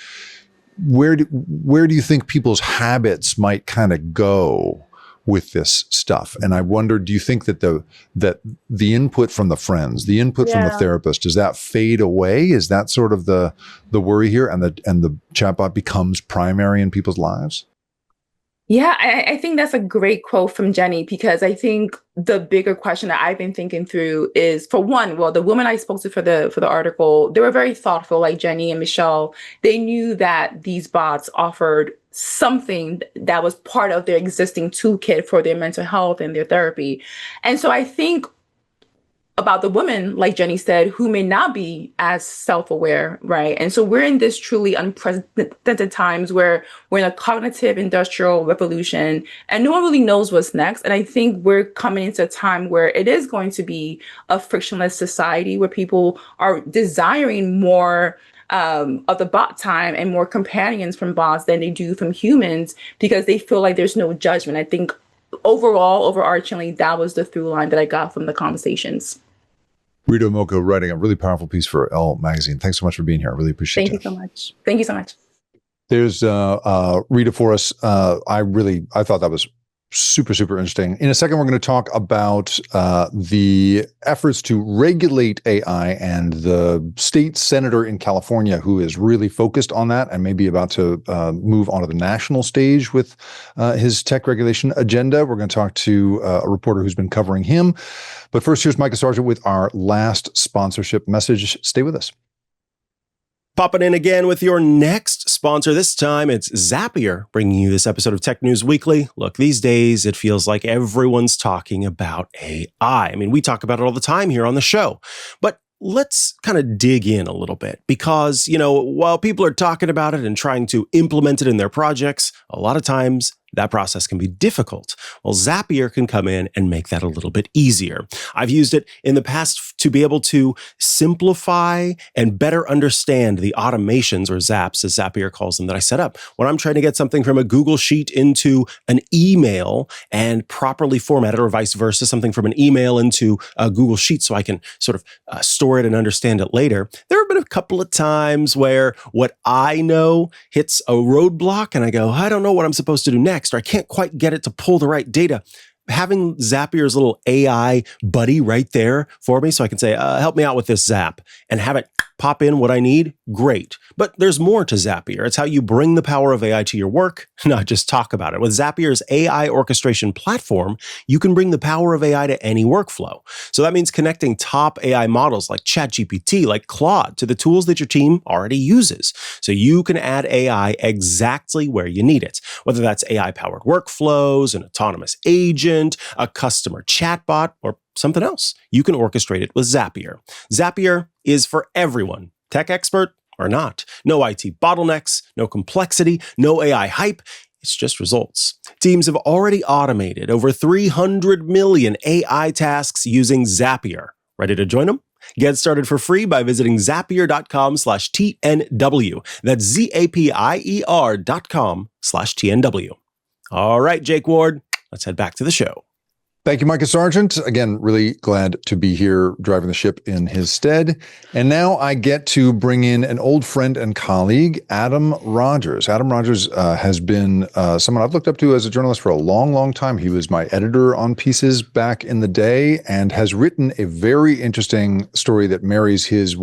where do you think people's habits might kind of go with this stuff. And I wonder, do you think that the input from the friends, the input from the therapist, does that fade away? Is that sort of the worry here, and the chatbot becomes primary in people's lives? Yeah, I think that's a great quote from Jenny, because I think the bigger question that I've been thinking through is, for one, well, the women I spoke to for the article, they were very thoughtful, like Jenny and Michelle. They knew that these bots offered something that was part of their existing toolkit for their mental health and their therapy. And so I think about the women, like Jenny said, who may not be as self-aware, right? And so we're in this truly unprecedented times where we're in a cognitive industrial revolution and no one really knows what's next. And I think we're coming into a time where it is going to be a frictionless society where people are desiring more of the bot time and more companions from bots than they do from humans, because they feel like there's no judgment. I think overall, overarchingly, that was the through line that I got from the conversations. Rita Omokha writing a really powerful piece for Elle magazine. Thanks so much for being here. I really appreciate it. Thank you so much. Thank you so much. There's Rita for us. I thought that was super, super interesting. In a second, we're going to talk about the efforts to regulate AI and the state senator in California who is really focused on that and maybe about to move onto the national stage with his tech regulation agenda. We're going to talk to a reporter who's been covering him. But first, here's Micah Sargent with our last sponsorship message. Stay with us. Popping in again with your next sponsor. This time it's Zapier, bringing you this episode of Tech News Weekly. Look, these days it feels like everyone's talking about AI. I mean, we talk about it all the time here on the show, but let's kind of dig in a little bit because, while people are talking about it and trying to implement it in their projects, a lot of times that process can be difficult. Well, Zapier can come in and make that a little bit easier. I've used it in the past to be able to simplify and better understand the automations, or zaps, as Zapier calls them, that I set up. When I'm trying to get something from a Google Sheet into an email and properly format it, or vice versa, something from an email into a Google Sheet so I can sort of store it and understand it later. There have been a couple of times where what I know hits a roadblock and I go, I don't know what I'm supposed to do next, or I can't quite get it to pull the right data. Having Zapier's little AI buddy right there for me so I can say, help me out with this zap, and have it pop in what I need, great. But there's more to Zapier. It's how you bring the power of AI to your work, not just talk about it. With Zapier's AI orchestration platform, you can bring the power of AI to any workflow. So that means connecting top AI models like ChatGPT, like Claude, to the tools that your team already uses. So you can add AI exactly where you need it, whether that's AI-powered workflows, an autonomous agent, a customer chatbot, or something else. You can orchestrate it with Zapier. Zapier is for everyone, tech expert or not. No IT bottlenecks, no complexity, no AI hype. It's just results. Teams have already automated over 300 million AI tasks using Zapier. Ready to join them? Get started for free by visiting zapier.com/TNW. That's ZAPIER.com/TNW. All right, Jake Ward, let's head back to the show. Thank you, Micah Sargent. Again, really glad to be here driving the ship in his stead. And now I get to bring in an old friend and colleague, Adam Rogers. Adam Rogers has been someone I've looked up to as a journalist for a long, long time. He was my editor on pieces back in the day and has written a very interesting story that marries his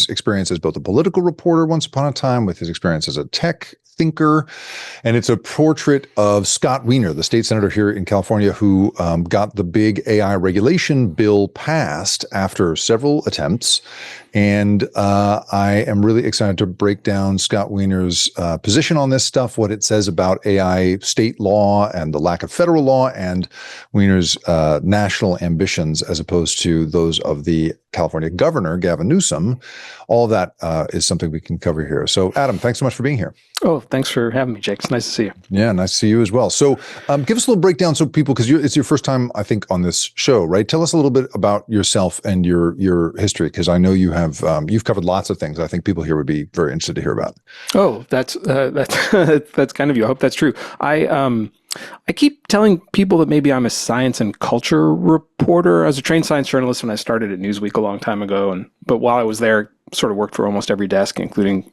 experience as both a political reporter once upon a time with his experience as a tech thinker. And it's a portrait of Scott Weiner, the state senator here in California, who got the big AI regulation bill passed after several attempts. And I am really excited to break down Scott Weiner's position on this stuff, what it says about AI state law and the lack of federal law, and Weiner's national ambitions as opposed to those of the California governor, Gavin Newsom. All of that is something we can cover here. So, Adam, thanks so much for being here. Oh, thanks for having me, Jake. It's nice to see you. Yeah, nice to see you as well. So give us a little breakdown so people, because it's your first time, I think, on this show, right? Tell us a little bit about yourself and your history, because I know you have you've covered lots of things I think people here would be very interested to hear about. Oh, that's kind of you. I hope that's true. I keep telling people that maybe I'm a science and culture reporter. I was a trained science journalist when I started at Newsweek a long time ago, but while I was there, sort of worked for almost every desk, including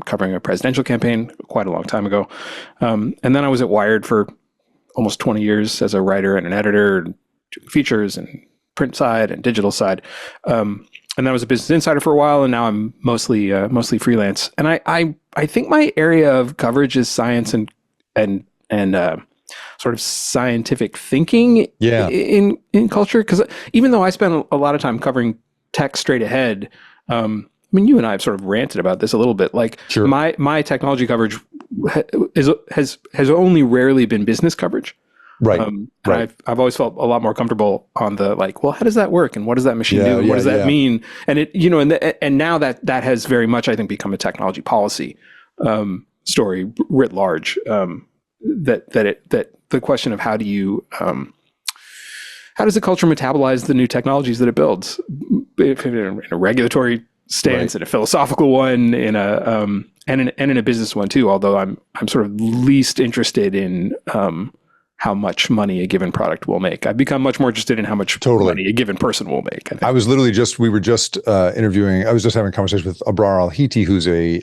covering a presidential campaign quite a long time ago. And then I was at Wired for almost 20 years as a writer and an editor, doing features and print side and digital side. And I was a Business Insider for a while, and now I'm mostly freelance. And I think my area of coverage is science and sort of scientific thinking in culture. Because even though I spend a lot of time covering tech straight ahead, I mean, you and I have sort of ranted about this a little bit. Like my technology coverage has only rarely been business coverage. Right. Right. I've always felt a lot more comfortable on the like, well, how does that work, and what does that machine do, and what does that mean? And it, and now that has very much, I think, become a technology policy story writ large. That the question of how does the culture metabolize the new technologies that it builds, in a regulatory stance, in a philosophical one, in a and in a business one too. Although I'm sort of least interested in how much money a given product will make. I've become much more interested in how much money a given person will make. I think. We were just interviewing, I was just having a conversation with Abrar Al-Heeti, who's a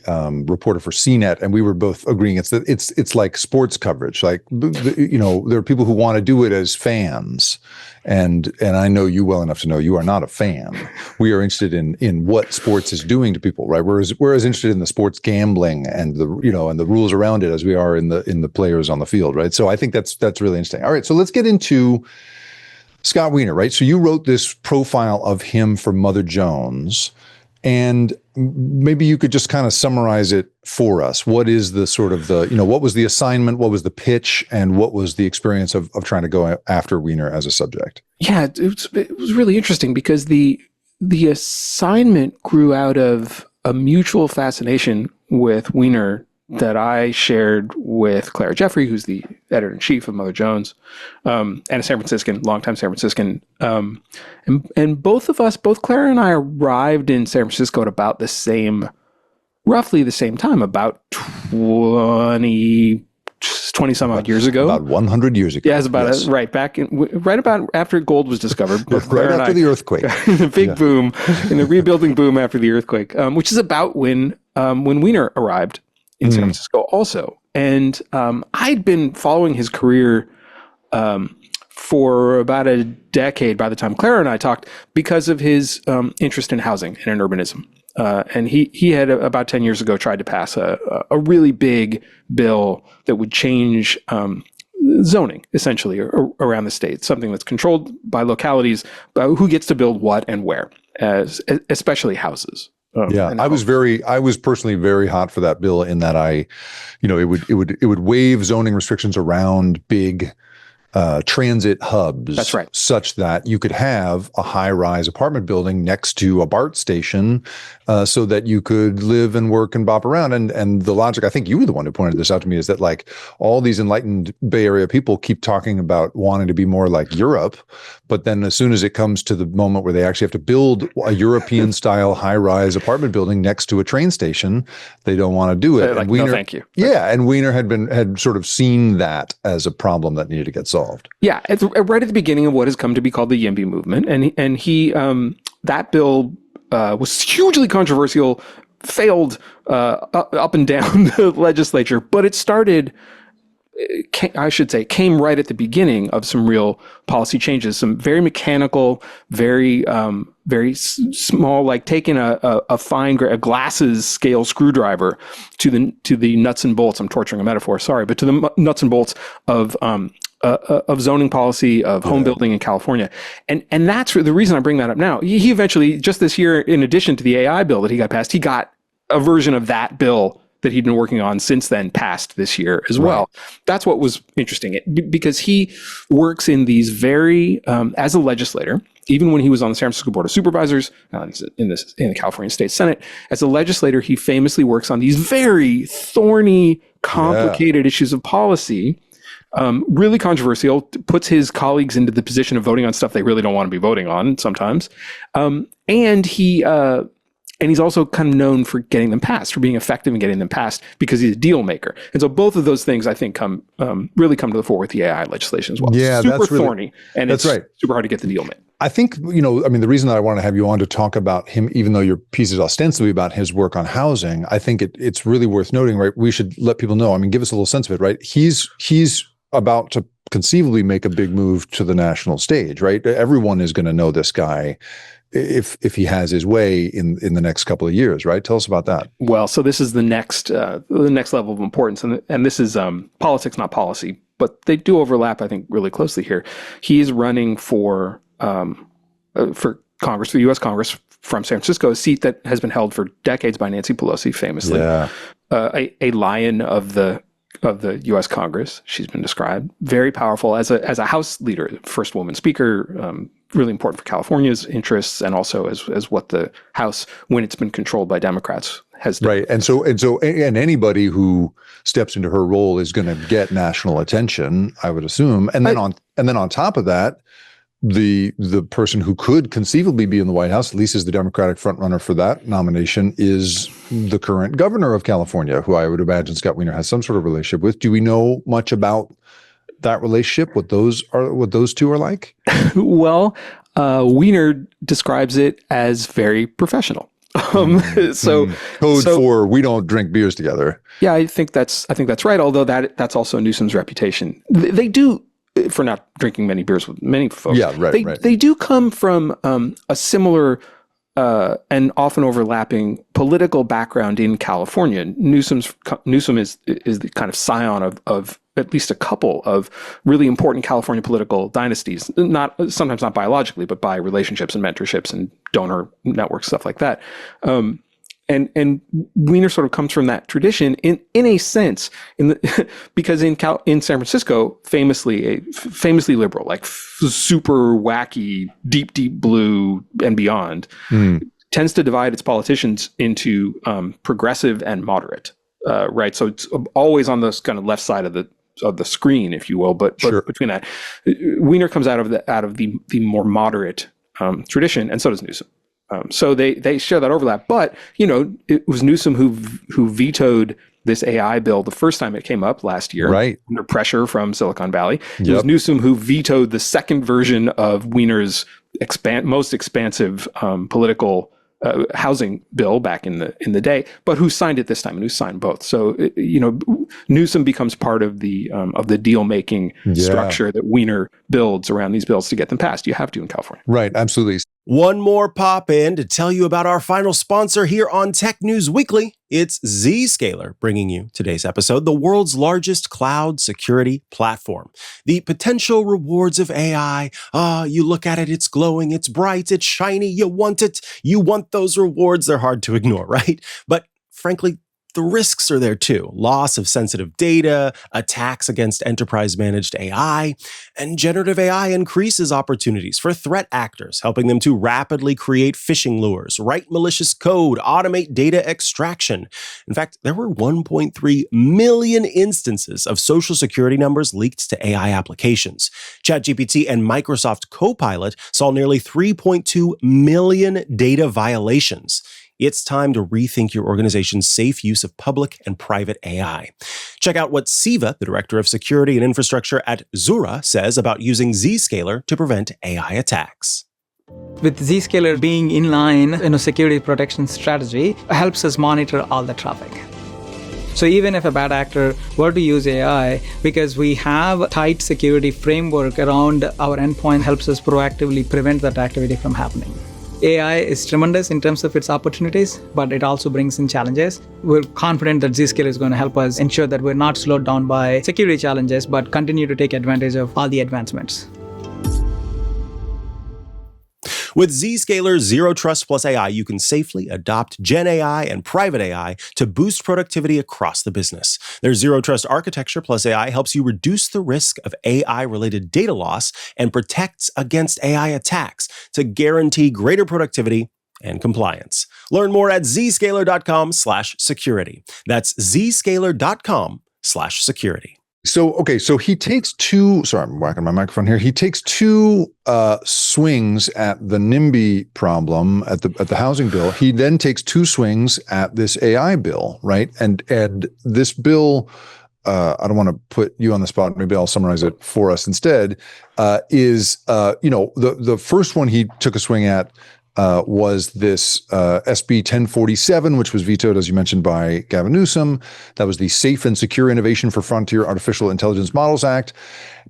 reporter for CNET, and we were both agreeing it's like sports coverage. Like, there are people who want to do it as fans. And I know you well enough to know you are not a fan. We are interested in what sports is doing to people, right? We're as interested in the sports gambling and the rules around it as we are in the players on the field, right? So I think that's really interesting. All right, so let's get into Scott Weiner, right? So you wrote this profile of him for Mother Jones, and maybe you could just kind of summarize it for us. What is the sort of what was the assignment, what was the pitch, and what was the experience of trying to go after Weiner as a subject? Yeah, it was really interesting because the assignment grew out of a mutual fascination with Weiner that I shared with Clara Jeffrey, who's the editor-in-chief of Mother Jones, and a longtime San Franciscan. And both Clara and I arrived in San Francisco at about roughly the same time, about 20 some odd years ago. About 100 years ago. Yeah, it's about right about after gold was discovered. Right after the earthquake. The big boom, in the rebuilding boom after the earthquake, which is about when Weiner arrived in San Francisco also. And I'd been following his career for about a decade by the time Clara and I talked, because of his interest in housing and in urbanism. And he had about 10 years ago tried to pass a really big bill that would change zoning, essentially, around the state, something that's controlled by localities, who gets to build what and where, especially houses. I was personally very hot for that bill in that it would waive zoning restrictions around big transit hubs. That's right. Such that you could have a high-rise apartment building next to a BART station, so that you could live and work and bop around. And the logic, I think you were the one who pointed this out to me, is that like all these enlightened Bay Area people keep talking about wanting to be more like Europe, but then as soon as it comes to the moment where they actually have to build a European-style high-rise apartment building next to a train station, they don't want to do it. Like, Weiner, no, thank you. Yeah, and Weiner had sort of seen that as a problem that needed to get solved. Yeah, it's right at the beginning of what has come to be called the YIMBY movement, and he that bill was hugely controversial, failed up and down the legislature, but it started. Came right at the beginning of some real policy changes, some very mechanical, very small, like taking a glasses scale screwdriver to the nuts and bolts. I'm torturing a metaphor, sorry, but to the nuts and bolts of zoning policy, of home building in California. And that's the reason I bring that up now. He eventually, just this year, in addition to the AI bill that he got passed, he got a version of that bill that he'd been working on since then passed this year as well. That's what was interesting, because he works in these very, as a legislator, even when he was on the San Francisco Board of Supervisors, he's in the California State Senate, as a legislator, he famously works on these very thorny, complicated issues of policy, really controversial, puts his colleagues into the position of voting on stuff they really don't want to be voting on sometimes. And he's also kind of known for getting them passed, for being effective in getting them passed, because he's a deal maker. And so both of those things, I think, really come to the fore with the AI legislation as well. Yeah, super that's really thorny, and it's super hard to get the deal made. I think, the reason that I want to have you on to talk about him, even though your piece is ostensibly about his work on housing, I think it's really worth noting, right? We should let people know. Give us a little sense of it, right? He's about to conceivably make a big move to the national stage, right? Everyone is going to know this guy if he has his way in the next couple of years, right? Tell us about that. Well, so this is the next level of importance, and this is politics, not policy, but they do overlap, I think, really closely here. He is running for Congress, for the U.S. Congress from San Francisco, a seat that has been held for decades by Nancy Pelosi, famously, a lion of the U.S. Congress. She's been described very powerful as a House leader, first woman speaker, really important for California's interests, and also as what the House, when it's been controlled by Democrats, has done. Right, and anybody who steps into her role is going to get national attention, I would assume, and then on top of that, the person who could conceivably be in the White House, at least as the Democratic frontrunner for that nomination, is the current governor of California, who I would imagine Scott Weiner has some sort of relationship with. Do we know much about that relationship? What those two are like? Well, Weiner describes it as very professional. Code for we don't drink beers together. Yeah, I think that's right. Although that's also Newsom's reputation. They do. For not drinking many beers with many folks. Yeah, right. They do come from a similar and often overlapping political background in California. Newsom is the kind of scion of at least a couple of really important California political dynasties. Sometimes not biologically, but by relationships and mentorships and donor networks, stuff like that. And Weiner sort of comes from that tradition in a sense, because in San Francisco, famously liberal, like super wacky, deep blue and beyond, tends to divide its politicians into progressive and moderate, right? So it's always on this kind of left side of the screen, if you will. But sure. Between that, Weiner comes out of the more moderate tradition, and so does Newsom. So they share that overlap, but it was Newsom who vetoed this AI bill the first time it came up last year, right, under pressure from Silicon Valley. Yep. It was Newsom who vetoed the second version of Weiner's most expansive political housing bill back in the day, but who signed it this time, and who signed both. So Newsom becomes part of the deal making structure that Weiner builds around these bills to get them passed. You have to in California, right? Absolutely. One more pop in to tell you about our final sponsor here on Tech News Weekly. It's Zscaler, bringing you today's episode, the world's largest cloud security platform. The potential rewards of AI. You look at it, it's glowing, it's bright, it's shiny, you want it. You want those rewards. They're hard to ignore, right? But frankly, the risks are there too. Loss of sensitive data, attacks against enterprise-managed AI, and generative AI increases opportunities for threat actors, helping them to rapidly create phishing lures, write malicious code, automate data extraction. In fact, there were 1.3 million instances of social security numbers leaked to AI applications. ChatGPT and Microsoft Copilot saw nearly 3.2 million data violations. It's time to rethink your organization's safe use of public and private AI. Check out what Siva, the Director of Security and Infrastructure at Zuora, says about using Zscaler to prevent AI attacks. With Zscaler being in line in a security protection strategy, helps us monitor all the traffic. So even if a bad actor were to use AI, because we have a tight security framework around our endpoint, helps us proactively prevent that activity from happening. AI is tremendous in terms of its opportunities, but it also brings in challenges. We're confident that Zscaler is going to help us ensure that we're not slowed down by security challenges, but continue to take advantage of all the advancements. With Zscaler Zero Trust Plus AI, you can safely adopt Gen AI and private AI to boost productivity across the business. Their Zero Trust architecture plus AI helps you reduce the risk of AI-related data loss and protects against AI attacks to guarantee greater productivity and compliance. Learn more at zscaler.com/security. That's zscaler.com/security. So he takes two, sorry, I'm whacking my microphone here. He takes two swings at the NIMBY problem at the housing bill. He then takes two swings at this AI bill, right? And this bill, I don't want to put you on the spot. Maybe I'll summarize it for us instead, is the first one he took a swing at was this SB 1047, which was vetoed, as you mentioned, by Gavin Newsom. That was the Safe and Secure Innovation for Frontier Artificial Intelligence Models Act.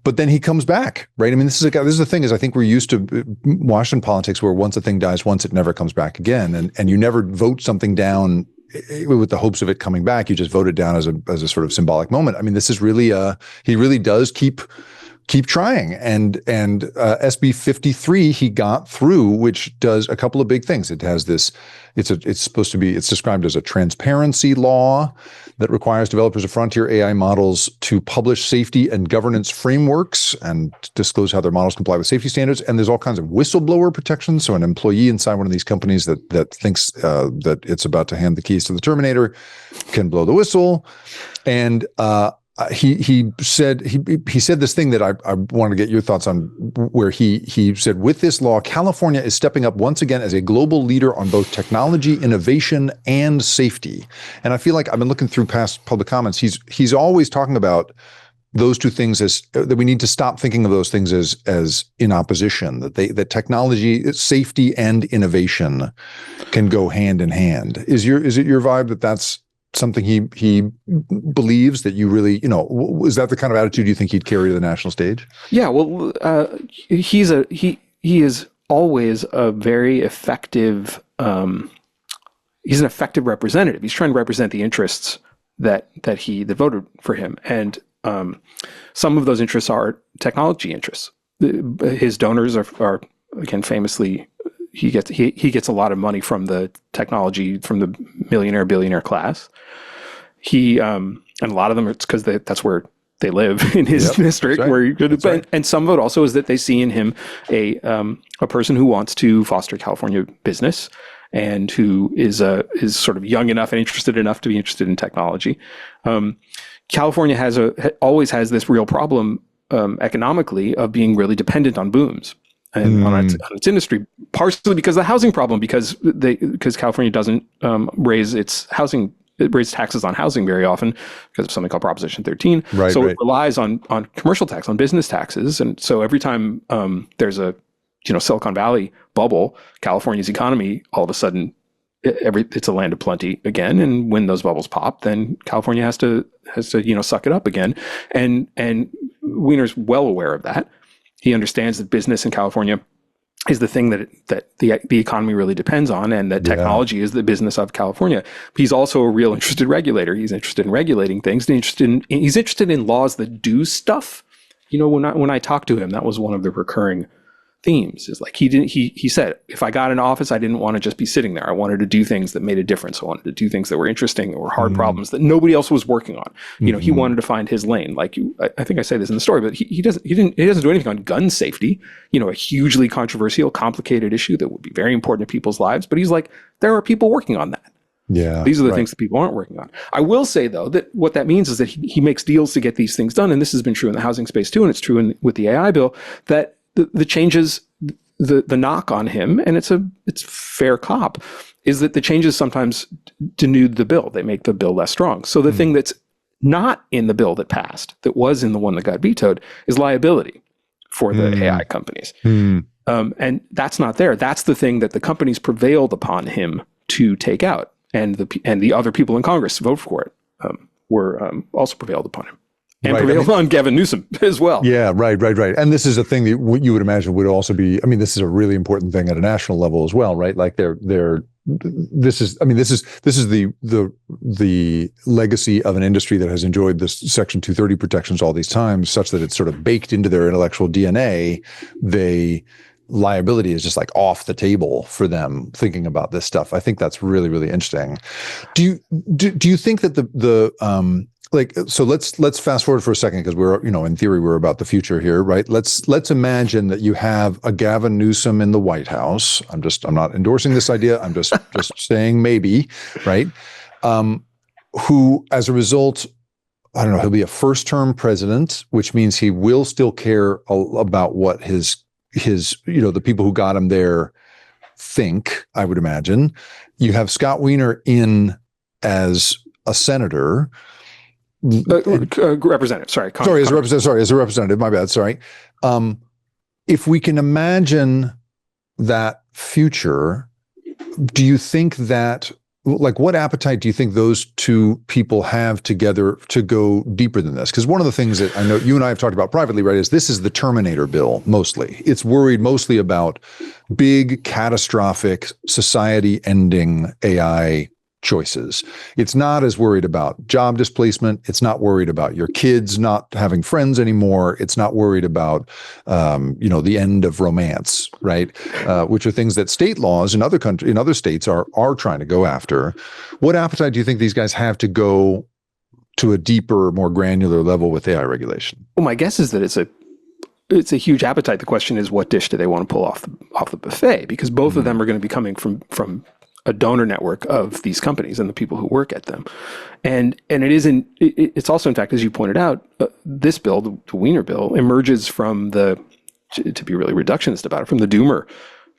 But then he comes back, right? I mean, this is the thing is I think we're used to Washington politics where once a thing dies once, it never comes back again. And you never vote something down with the hopes of it coming back. You just vote it down as a sort of symbolic moment. I mean, this is really he really does keep trying. And SB 53 he got through, which does a couple of big things. It has this, it's described as a transparency law that requires developers of frontier AI models to publish safety and governance frameworks and disclose how their models comply with safety standards. And there's all kinds of whistleblower protections. So an employee inside one of these companies that thinks that it's about to hand the keys to the Terminator can blow the whistle. And he said this thing that I want to get your thoughts on, where he said, with this law, California is stepping up once again as a global leader on both technology, innovation, and safety. And I feel like I've been looking through past public comments. He's always talking about those two things as that we need to stop thinking of those things as in opposition, that technology, safety, and innovation can go hand in hand. Is it your vibe that that's something he believes, that you really, is that the kind of attitude you think he'd carry to the national stage? Yeah, well, he is always a very effective. He's an effective representative. He's trying to represent the interests that voted for him, and some of those interests are technology interests. His donors are again famously. He gets a lot of money from the technology, from the billionaire class. And a lot of them it's because that's where they live in his district. Right. Where you could, right. And some of it also is that they see in him a person who wants to foster California business and who is sort of young enough and interested enough to be interested in technology. California always has this real problem economically of being really dependent on booms. And on its industry, partially because of the housing problem, because California doesn't raise taxes on housing very often because of something called Proposition 13. Right, so it relies on commercial tax, on business taxes, and so every time there's a Silicon Valley bubble, California's economy all of a sudden it's a land of plenty again, and when those bubbles pop, then California has to suck it up again, and Weiner's well aware of that. He understands that business in California is the thing that the economy really depends on, and that technology is the business of California. He's also a real interested regulator. He's interested in regulating things. He's interested in laws that do stuff. When I talked to him, that was one of the recurring themes. Is like he said, if I got in office, I didn't want to just be sitting there. I wanted to do things that made a difference. I wanted to do things that were interesting or hard problems that nobody else was working on. He wanted to find his lane. Like I think I say this in the story, but he doesn't do anything on gun safety. A hugely controversial, complicated issue that would be very important to people's lives. But he's like, there are people working on that. Yeah, these are the things that people aren't working on. I will say though that what that means is that he makes deals to get these things done, and this has been true in the housing space too, and it's true with the AI bill, that the changes, the knock on him, and it's fair cop, is that the changes sometimes denude the bill. They make the bill less strong. So the thing that's not in the bill that passed, that was in the one that got vetoed, is liability for the AI companies. And that's not there. That's the thing that the companies prevailed upon him to take out, and the other people in Congress to vote for it were also prevailed upon him. And prevailed on Gavin Newsom as well. Yeah, right. And this is a thing that you would imagine would also be, this is a really important thing at a national level as well, right? Like this is the legacy of an industry that has enjoyed this Section 230 protections all these times, such that it's sort of baked into their intellectual DNA. Liability is just like off the table for them thinking about this stuff. I think that's really, really interesting. Do you think that so let's fast forward for a second, because we're, in theory, we're about the future here, right? Let's imagine that you have a Gavin Newsom in the White House. I'm not endorsing this idea. I'm just saying maybe, right? Who, as a result, I don't know, he'll be a first-term president, which means he will still care about what his the people who got him there think, I would imagine. You have Scott Weiner in as a senator. Representative. As a representative. My bad. Sorry. If we can imagine that future, do you think that, like, what appetite do you think those two people have together to go deeper than this? Because one of the things that I know you and I have talked about privately, right, is this is the Terminator bill mostly. It's worried mostly about big, catastrophic, society-ending AI choices. It's not as worried about job displacement. It's not worried about your kids not having friends anymore. It's not worried about, the end of romance, right? Which are things that state laws in other states are trying to go after. What appetite do you think these guys have to go to a deeper, more granular level with AI regulation? Well, my guess is that it's a huge appetite. The question is, what dish do they want to pull off the buffet? Because both of them are going to be coming from a donor network of these companies and the people who work at them. And it's also, in fact, as you pointed out, this bill, the Weiner bill, emerges from to be really reductionist about it, from the doomer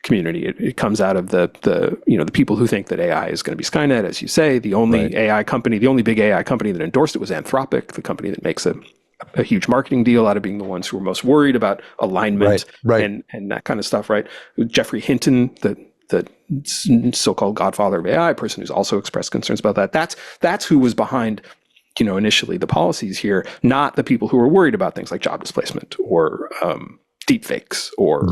community. It comes out of the people who think that AI is going to be Skynet, as you say. The only AI company, the only big AI company that endorsed it was Anthropic, the company that makes a huge marketing deal out of being the ones who are most worried about alignment and that kind of stuff, right? Geoffrey Hinton, the so-called godfather of AI, person who's also expressed concerns about that. That's who was behind, initially the policies here, not the people who were worried about things like job displacement or deep fakes or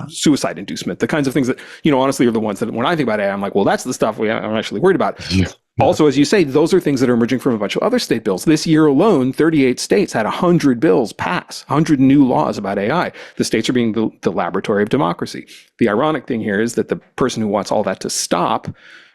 suicide inducement, the kinds of things that, honestly are the ones that when I think about AI, I'm like, well, that's the stuff I'm actually worried about. Yeah. Also, as you say, those are things that are emerging from a bunch of other state bills. This year alone, 38 states had 100 bills pass, 100 new laws about AI. The states are being the laboratory of democracy. The ironic thing here is that the person who wants all that to stop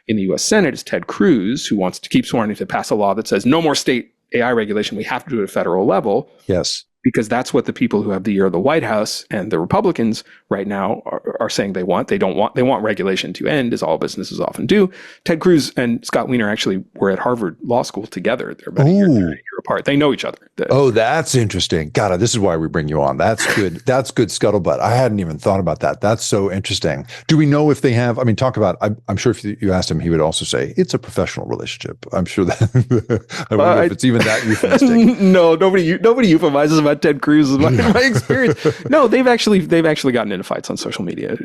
in the U.S. Senate is Ted Cruz, who wants to keep wanting to pass a law that says no more state AI regulation. We have to do it at a federal level. Yes. Because that's what the people who have the ear of the White House and the Republicans right now are saying they want. They want regulation to end, as all businesses often do. Ted Cruz and Scott Weiner actually were at Harvard Law School together. They're about a year apart. They know each other. That's interesting. God, this is why we bring you on. That's good. That's good scuttlebutt. I hadn't even thought about that. That's so interesting. Do we know if they have, talk about, I'm sure if you asked him, he would also say it's a professional relationship. I'm sure that, I wonder if it's even that euphemistic. No, nobody euphemizes about Ted Cruz is my experience. No, they've actually gotten into fights on social media.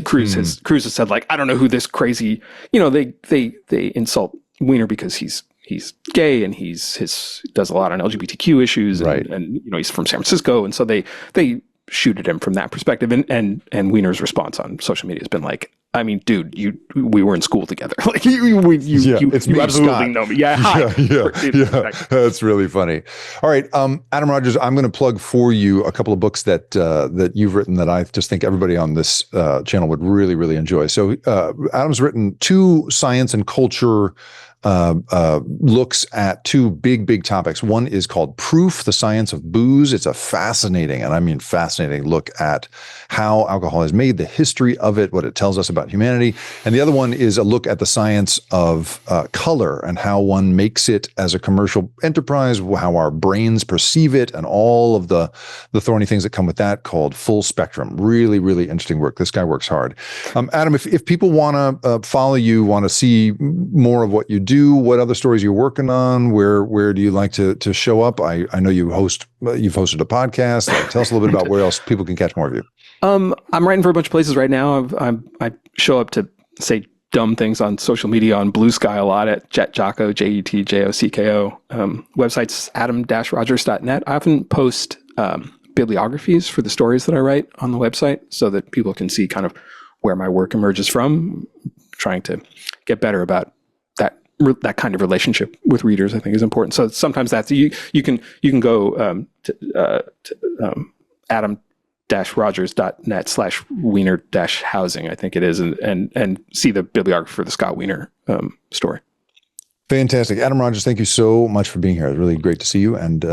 Cruz has said, like, I don't know who this crazy, they insult Weiner because he's gay and he does a lot on LGBTQ issues and he's from San Francisco, and so they shoot at him from that perspective. And Weiner's response on social media has been like, dude, we were in school together. Like you absolutely Scott. Know me. Yeah, hi. Yeah. That's really funny. All right, Adam Rogers, I'm going to plug for you a couple of books that you've written that I just think everybody on this channel would really, really enjoy. So Adam's written 2 science and culture looks at 2 big topics. One is called Proof, the Science of Booze. It's a fascinating, and I mean fascinating, look at how alcohol is made, the history of it, what it tells us about humanity. And the other one is a look at the science of color and how one makes it as a commercial enterprise, how our brains perceive it, and all of the thorny things that come with that, called Full Spectrum. Really, really interesting work. This guy works hard. Adam, if people want to follow you, want to see more of what you do, what other stories you're working on, where do you like to show up? I know you've hosted a podcast. Tell us a little bit about where else people can catch more of you. I'm writing for a bunch of places right now. I show up to say dumb things on social media on Blue Sky a lot at JetJocko, JetJoCko. Website's adam-rogers.net. I often post bibliographies for the stories that I write on the website so that people can see kind of where my work emerges from. Trying to get better about that kind of relationship with readers, I think, is important. So sometimes that's you can go to adam-rogers.net/Weiner-housing, I think it is, and see the bibliography for the Scott Weiner story. Fantastic. Adam Rogers, thank you so much for being here. It's really great to see you, and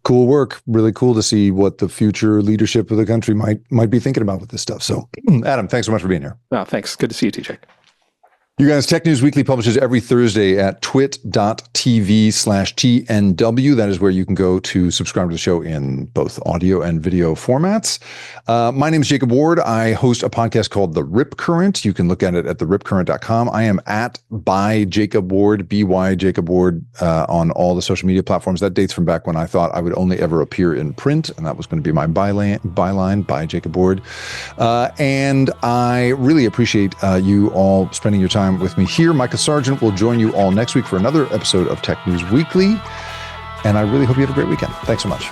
cool work. Really cool to see what the future leadership of the country might be thinking about with this stuff. So Adam, thanks so much for being here. Thanks. Good to see you, TJ. You guys, Tech News Weekly publishes every Thursday at twit.tv/TNW. That is where you can go to subscribe to the show in both audio and video formats. My name is Jacob Ward. I host a podcast called The Rip Current. You can look at it at theripcurrent.com. I am at by Jacob Ward, BY Jacob Ward, on all the social media platforms. That dates from back when I thought I would only ever appear in print, and that was going to be my byline by Jacob Ward. And I really appreciate you all spending your time with me here. Micah Sargent will join you all next week for another episode of Tech News Weekly. And I really hope you have a great weekend. Thanks so much.